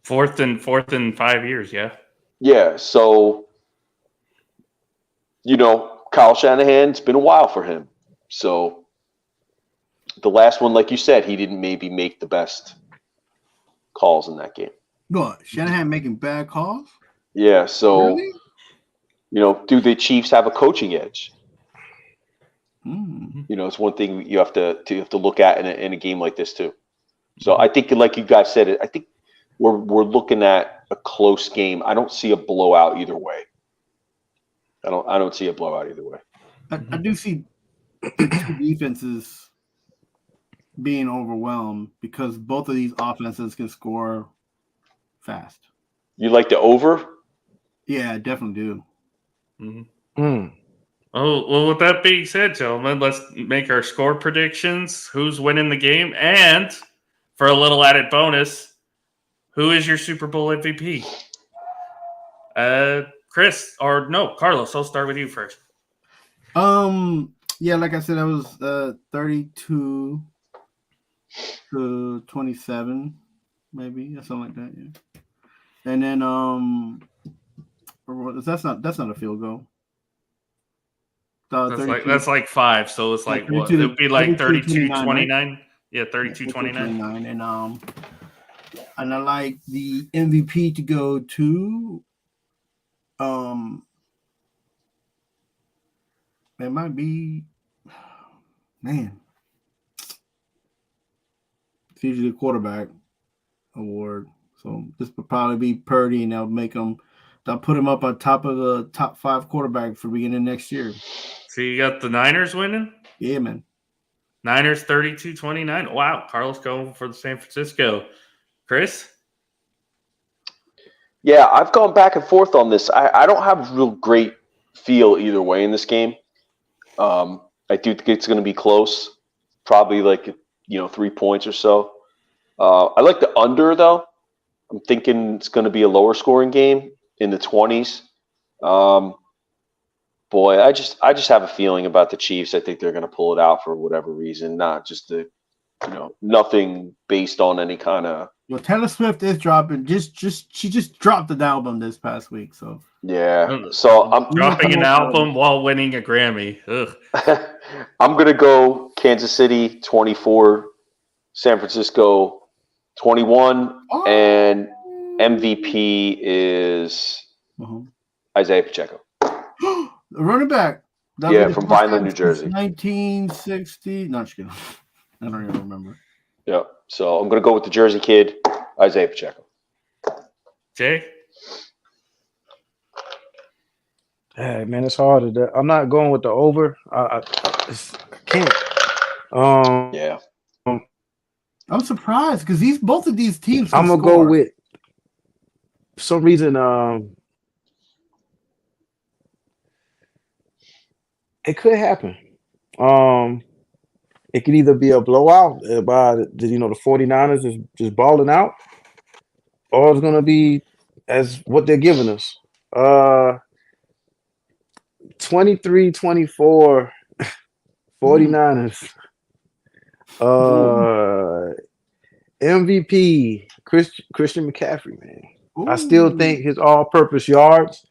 Fourth in 5 years. Yeah. Yeah. So Kyle Shanahan. It's been a while for him. So the last one, like you said, he didn't maybe make the best calls in that game. What? Shanahan making bad calls? Yeah. So Really? Do the Chiefs have a coaching edge? Mm. It's one thing you have to look at in a game like this too. So I think, like you guys said, I think we're looking at a close game. I don't see a blowout either way. I don't see a blowout either way. I do see the two defenses being overwhelmed because both of these offenses can score fast. You like the over? Yeah, I definitely do. Mm-hmm. Oh, well, with that being said, gentlemen, let's make our score predictions. Who's winning the game? And for a little added bonus, who is your Super Bowl MVP? Chris, or no, Carlos, I'll start with you first. Yeah, like I said, I was 32 to 27, maybe, or something like that, yeah. And then that's not a field goal. That's like 5, so it's like what? It would be like 32-29. Right? Yeah, 32-29. And I like the MVP to go to it might be it's usually a quarterback award. So this would probably be Purdy, and they'll put him up on top of the top 5 quarterback for beginning next year. So you got the Niners winning? Yeah, man. Niners 32-29. Wow, Carlos going for the San Francisco. Chris? Yeah, I've gone back and forth on this. I don't have a real great feel either way in this game. I do think it's going to be close. probably 3 points or so. I like the under though. I'm thinking it's going to be a lower scoring game in the 20s. Boy, I just have a feeling about the Chiefs. I think they're going to pull it out for whatever reason, not just nothing based on any kind of. Well, Taylor Swift is dropping. She just dropped an album this past week. So yeah. So I'm dropping an album while winning a Grammy. Ugh. I'm going to go Kansas City 24, San Francisco 21, and MVP is Isaiah Pacheco. The running back. From Vineland, New Jersey. 1960. No, just kidding. I don't even remember. Yeah. So I'm going to go with the Jersey kid, Isaiah Pacheco. Jay? Hey, man, it's hard. I'm not going with the over. I can't. Yeah. I'm surprised because both of these teams. I'm gonna go with. For some reason, it could happen. It could either be a blowout by the 49ers is just balling out, or it's gonna be as what they're giving us. 23-24 49ers. MVP Christian McCaffrey, man. Ooh. I still think his all-purpose yards.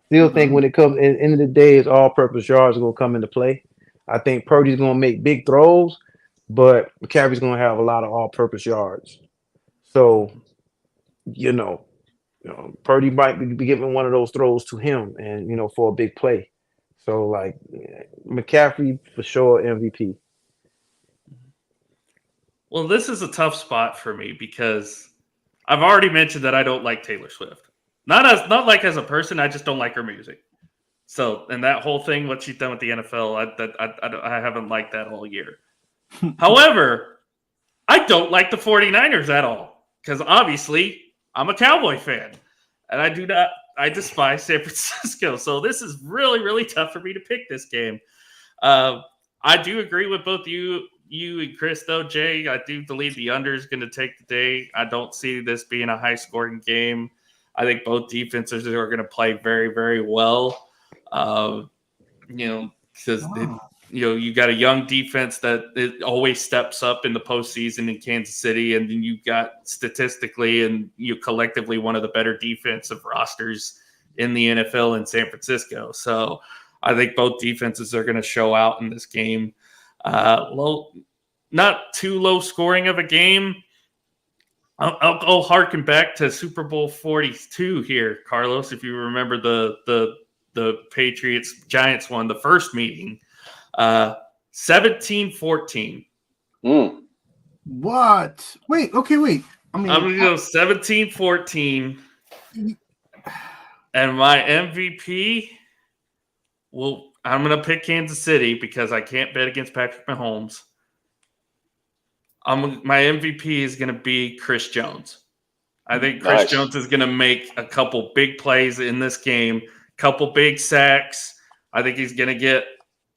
Still think when it comes at the end of the day, his all-purpose yards are gonna come into play. I think Purdy's gonna make big throws, but McCaffrey's gonna have a lot of all-purpose yards. So, Purdy might be giving one of those throws to him, and for a big play. So, McCaffrey for sure MVP. Well, this is a tough spot for me because I've already mentioned that I don't like Taylor Swift. Not like as a person, I just don't like her music. So, and that whole thing, what she's done with the NFL, I haven't liked that all year. However, I don't like the 49ers at all because obviously I'm a Cowboy fan and I despise San Francisco. So this is really, really tough for me to pick this game. I do agree with both you and Chris, though, Jay. I do believe the under is going to take the day. I don't see this being a high-scoring game. I think both defenses are going to play very, very well. Because you got a young defense that it always steps up in the postseason in Kansas City, and then you got statistically and collectively one of the better defensive rosters in the NFL in San Francisco. So I think both defenses are going to show out in this game. Not too low scoring of a game. I'll harken back to Super Bowl 42 here, Carlos. If you remember the Patriots Giants one, the first meeting, 17-14. What? Wait. I'm gonna go 17-14, and my MVP. Well, I'm going to pick Kansas City because I can't bet against Patrick Mahomes. My MVP is going to be Chris Jones. I think Chris Jones is going to make a couple big plays in this game, couple big sacks. I think he's going to get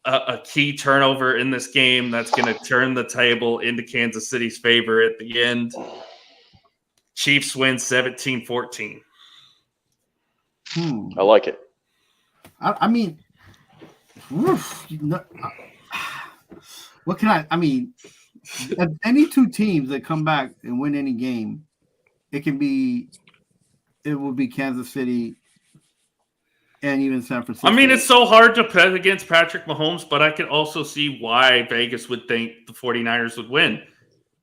a key turnover in this game that's going to turn the table into Kansas City's favor at the end. Chiefs win 17-14. I like it. I mean, what can I mean, any two teams that come back and win any game, it will be Kansas City and even San Francisco. I mean, it's so hard to bet against Patrick Mahomes, but I can also see why Vegas would think the 49ers would win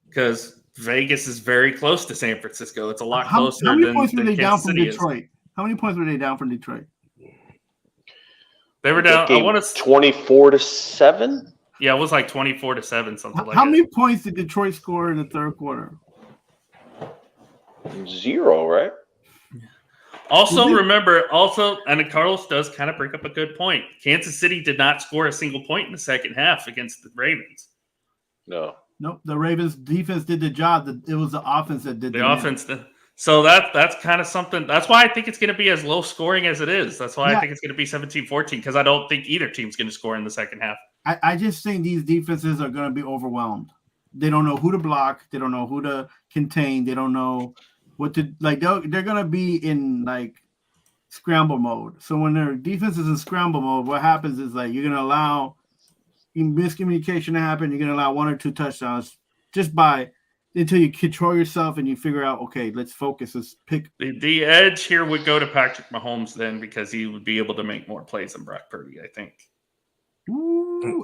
because Vegas is very close to San Francisco. It's a lot closer how many than points were they down Kansas from City Detroit? is. How many points were they down from Detroit? They were down. I want to 24-7. Yeah, it was like 24-7, something like that. How many points did Detroit score in the third quarter? 0, right? Also, remember, and Carlos does kind of bring up a good point. Kansas City did not score a single point in the second half against the Ravens. No. Nope. The Ravens defense did the job. It was the offense that did the offense. So that's kind of something. That's why I think it's going to be as low scoring as it is. That's why I think it's going to be 17-14 because I don't think either team's going to score in the second half. I just think these defenses are going to be overwhelmed. They don't know who to block. They don't know who to contain. They don't know what to like. They're going to be in like scramble mode. So when their defense is in scramble mode, what happens is like you're going to allow miscommunication to happen. You're going to allow 1 or 2 touchdowns just by until you control yourself and you figure out, okay, let's focus. Let's pick. The edge here would go to Patrick Mahomes then because he would be able to make more plays than Brock Purdy, I think. Ooh,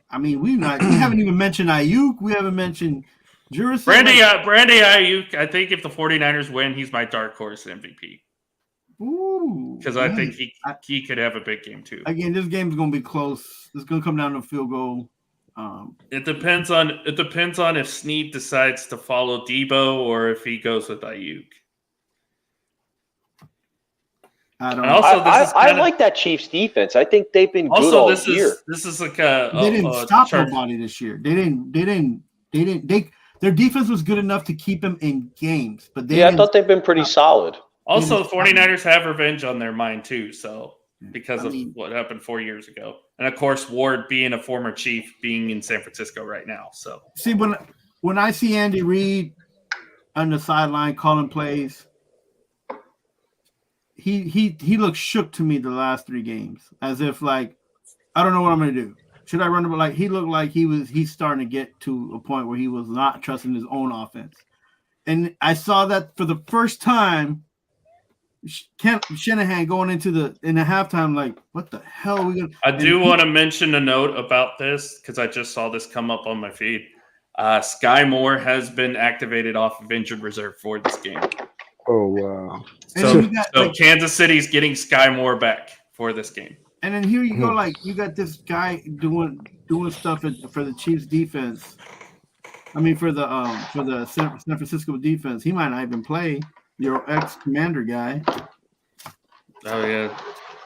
I mean, we haven't even mentioned Ayuk. We haven't mentioned Jurus. Brandy Ayuk, I think if the 49ers win, he's my dark horse MVP. Ooh. Because I think he could have a big game too. Again, this game's going to be close. It's going to come down to a field goal. It depends on if Snead decides to follow Debo or if he goes with Ayuk. I don't know. I like that Chiefs defense. I think they've been good all year. This is like they didn't stop nobody this year. Their defense was good enough to keep them in games, but I thought they've been pretty solid. Also, the 49ers have revenge on their mind too, so because of what happened 4 years ago. And of course, Ward being a former Chief being in San Francisco right now. So see when I see Andy Reid on the sideline calling plays, he looks shook to me the last 3 games, as if like I don't know what I'm gonna do. Should I run it? Like he looked like he's starting to get to a point where he was not trusting his own offense. And I saw that for the first time. Shanahan going into the halftime, like, what the hell are we gonna? I do want to mention a note about this because I just saw this come up on my feed. Sky Moore has been activated off of injured reserve for this game. Oh wow! So Kansas City's getting Sky Moore back for this game. And then here you go, like you got this guy doing stuff for the Chiefs defense. I mean, for the San Francisco defense, he might not even play. Your ex-commander guy. Oh, yeah.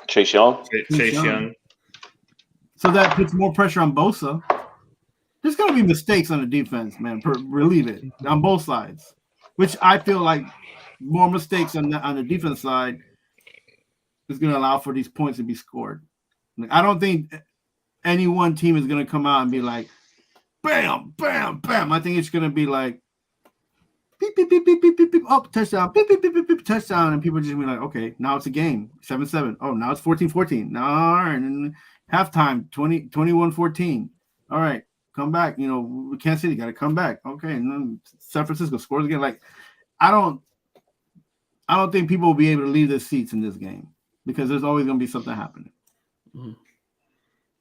Chase Young. Chase Young. So that puts more pressure on Bosa. There's going to be mistakes on the defense, man. Relieve it on both sides, which I feel like more mistakes on the defense side is going to allow for these points to be scored. I don't think any one team is going to come out and be like, bam, bam, bam. I think it's going to be like, beep, beep, beep, beep, beep, beep, beep, up, touchdown, beep, beep, beep, beep, beep, touchdown. And people just be like, okay, now it's a game, 7-7. Oh, now it's 14-14. Now, all right, and halftime, 21-14. All right, come back. You know, Kansas City got to come back. Okay, and then San Francisco scores again. Like, I don't think people will be able to leave their seats in this game because there's always going to be something happening. Mm-hmm.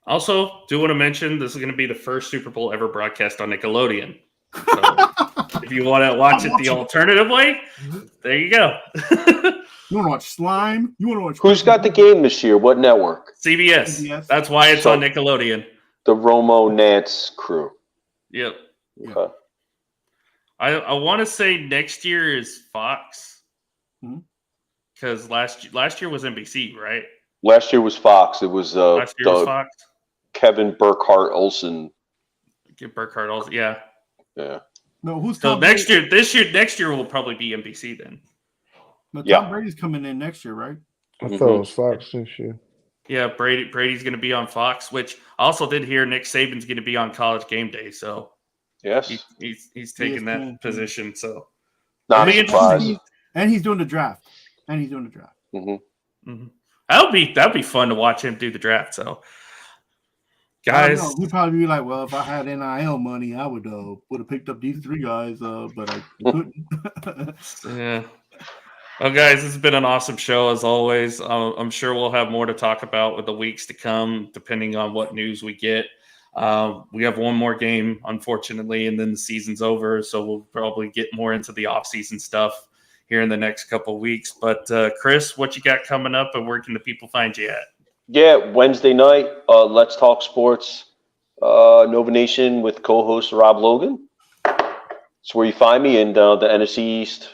Also, do want to mention this is going to be the first Super Bowl ever broadcast on Nickelodeon. So, if you want to watch it the alternative way, there you go. You want to watch Slime? You want to watch? Who's got the game this year? What network? CBS. That's why it's on Nickelodeon. The Romo Nance crew. Yep. Okay. I want to say next year is Fox. Because last year was NBC, right? Last year was Fox. It was last year was Fox. Kevin Burkhardt Olsen. Burkhardt Olsen, yeah. Yeah. No, who's so next year? Next year will probably be NBC then. But Tom Brady's coming in next year, right? I thought it was Fox this year. Yeah, Brady's going to be on Fox, which I also did hear Nick Saban's going to be on College Game Day. So yes, he's taking that position. So not surprised. And he's doing the draft. Mm-hmm. That'd be fun to watch him do the draft. So. Guys, he'd probably be like, "Well, if I had NIL money, I would have picked up these 3 guys, but I couldn't." Yeah. Well, guys, this has been an awesome show as always. I'm sure we'll have more to talk about with the weeks to come, depending on what news we get. We have one more game, unfortunately, and then the season's over, so we'll probably get more into the off-season stuff here in the next couple of weeks. But Chris, what you got coming up, and where can the people find you at? Yeah, Wednesday night, Let's Talk Sports, Nova Nation with co-host Rob Logan. It's where you find me in the NFC East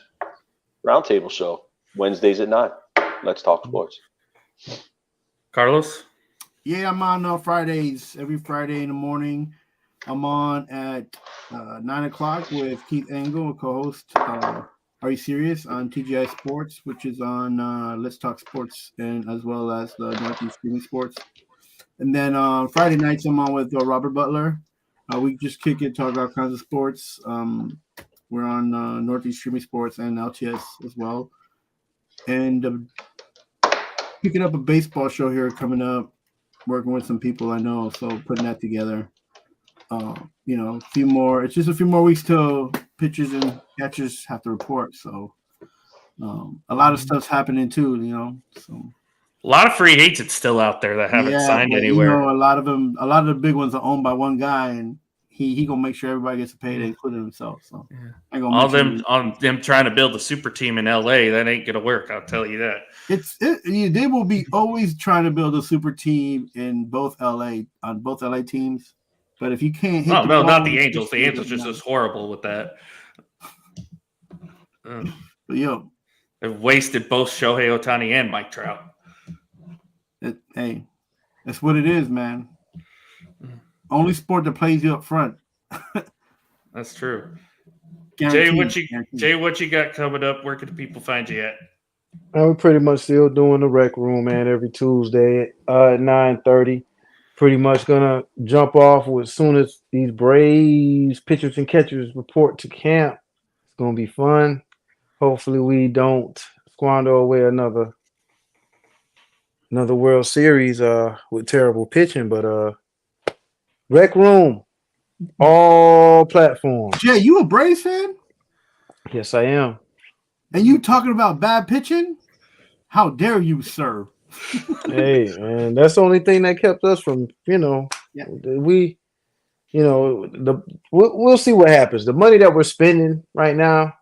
Roundtable Show, Wednesdays at 9. Let's Talk Sports. Carlos? Yeah, I'm on Fridays, every Friday in the morning. I'm on at 9 o'clock with Keith Engel, a co-host. Are You Serious on TGI Sports, which is on Let's Talk Sports, and as well as the Northeast Streaming Sports. And then Friday nights I'm on with Robert Butler. We just kick it, talk all kinds of sports. We're on Northeast Streaming Sports and LTS as well. And picking up a baseball show here coming up, working with some people I know, so putting that together. A few more. It's just a few more weeks till pitchers and catchers have to report. So a lot of stuff's happening too. So a lot of free agents still out there that haven't signed anywhere. A lot of the big ones are owned by one guy, and he gonna make sure everybody gets paid, including himself. So all them trying to build a super team in LA, that ain't gonna work. I'll tell you that. They will be always trying to build a super team in both LA teams. But if you can't hit, not the Angels. The Angels just as horrible with that. But they've wasted both Shohei Ohtani and Mike Trout. Hey, that's what it is, man. Only sport that plays you up front. That's true. Guaranteed. Jay, what you got coming up? Where can the people find you at? We're pretty much still doing the rec room, man, every Tuesday at 9:30. Pretty much gonna jump off as soon as these Braves pitchers and catchers report to camp. It's gonna be fun. Hopefully we don't squander away another World Series with terrible pitching, but rec room, all platforms. Jay, you a Braves fan? Yes, I am. And you talking about bad pitching? How dare you, sir? Hey, man, that's the only thing that kept us from, we'll see what happens. The money that we're spending right now,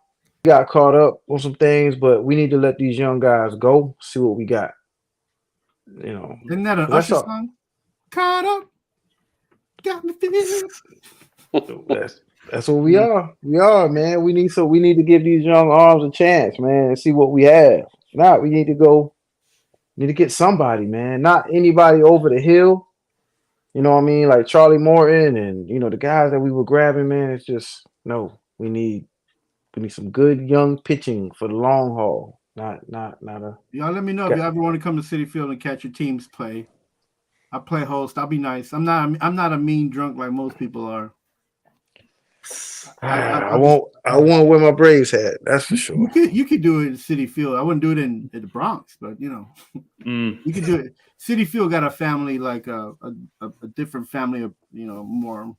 we got caught up on some things, but we need to let these young guys go, see what we got. Isn't that an Usher song? Caught up, got me feeling. That's what we are. We are, man. We need to give these young arms a chance, man, and see what we have. If not, we need to get somebody, man. Not anybody over the hill. You know what I mean? Like Charlie Morton and the guys that we were grabbing, man. It's just we need some good young pitching for the long haul. Not a. Y'all let me know if you ever want to come to Citi Field and catch your teams play. I play host. I'll be nice. I'm not a mean drunk like most people are. I won't wear my Braves hat. That's for sure. You could do it in Citi Field. I wouldn't do it in the Bronx, but you could do it. Citi Field got a family like a different family of more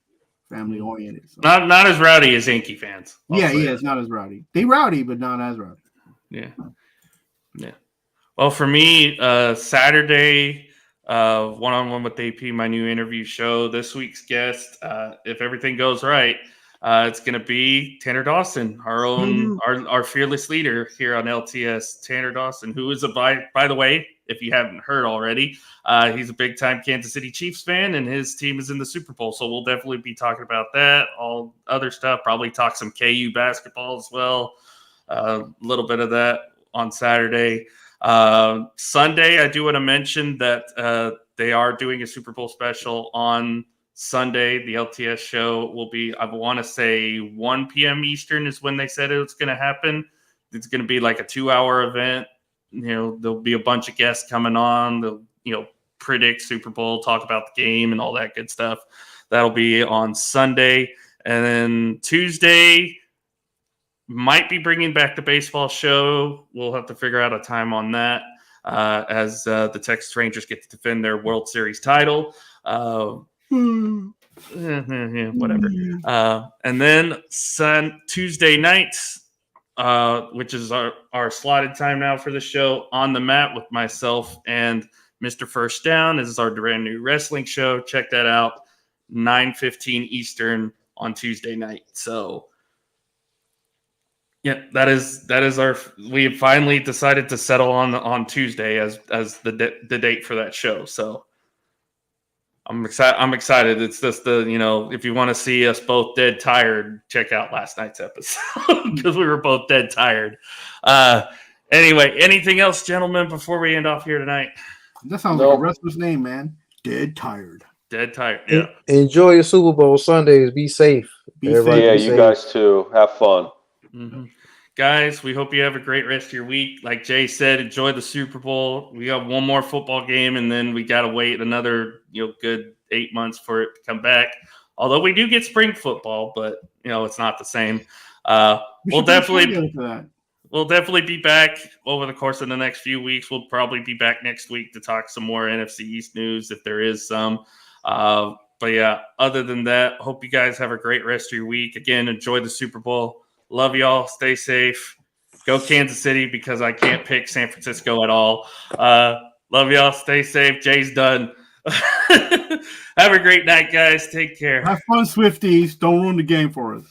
family oriented. So. Not as rowdy as Yankee fans. It's not as rowdy. They rowdy, but not as rowdy. Yeah. Well, for me, Saturday, one-on-one with AP, my new interview show. This week's guest, if everything goes right, it's going to be Tanner Dawson, our fearless leader here on LTS. Tanner Dawson, who is by the way, if you haven't heard already, he's a big-time Kansas City Chiefs fan, and his team is in the Super Bowl. So we'll definitely be talking about that, all other stuff. Probably talk some KU basketball as well. A little bit of that on Saturday. Sunday, I do want to mention that they are doing a Super Bowl special on Sunday. The LTS show will be, I want to say 1 p.m. Eastern is when they said it was going to happen. It's going to be like a 2-hour event. There'll be a bunch of guests coming on. They'll, predict Super Bowl, talk about the game and all that good stuff. That'll be on Sunday. And then Tuesday, might be bringing back the baseball show. We'll have to figure out a time on that as the Texas Rangers get to defend their World Series title. Whatever. And then Tuesday nights, which is our slotted time now for the show, On the Mat with myself and Mr. First Down. This is our brand new wrestling show. Check that out, 9:15 Eastern on Tuesday night. So, yeah, that is our. We have finally decided to settle on Tuesday as the date for that show. So I'm excited. It's just if you want to see us both dead tired, check out last night's episode because we were both dead tired. Anyway, anything else, gentlemen, before we end off here tonight? That sounds like a wrestler's name, man. Dead tired. Dead tired. Yeah. Enjoy your Super Bowl Sundays. Be safe. You guys too. Have fun. Mm-hmm. guys, we hope you have a great rest of your week. Like Jay said, enjoy the Super Bowl. We got one more football game, and then we got to wait another good 8 months for it to come back. Although we do get spring football, but it's not the same. We'll definitely be back over the course of the next few weeks. We'll probably be back next week to talk some more NFC East news if there is some. But yeah, other than that, hope you guys have a great rest of your week. Again, enjoy the Super Bowl. Love y'all. Stay safe. Go Kansas City because I can't pick San Francisco at all. Love y'all. Stay safe. Jay's done. Have a great night, guys. Take care. Have fun, Swifties. Don't ruin the game for us.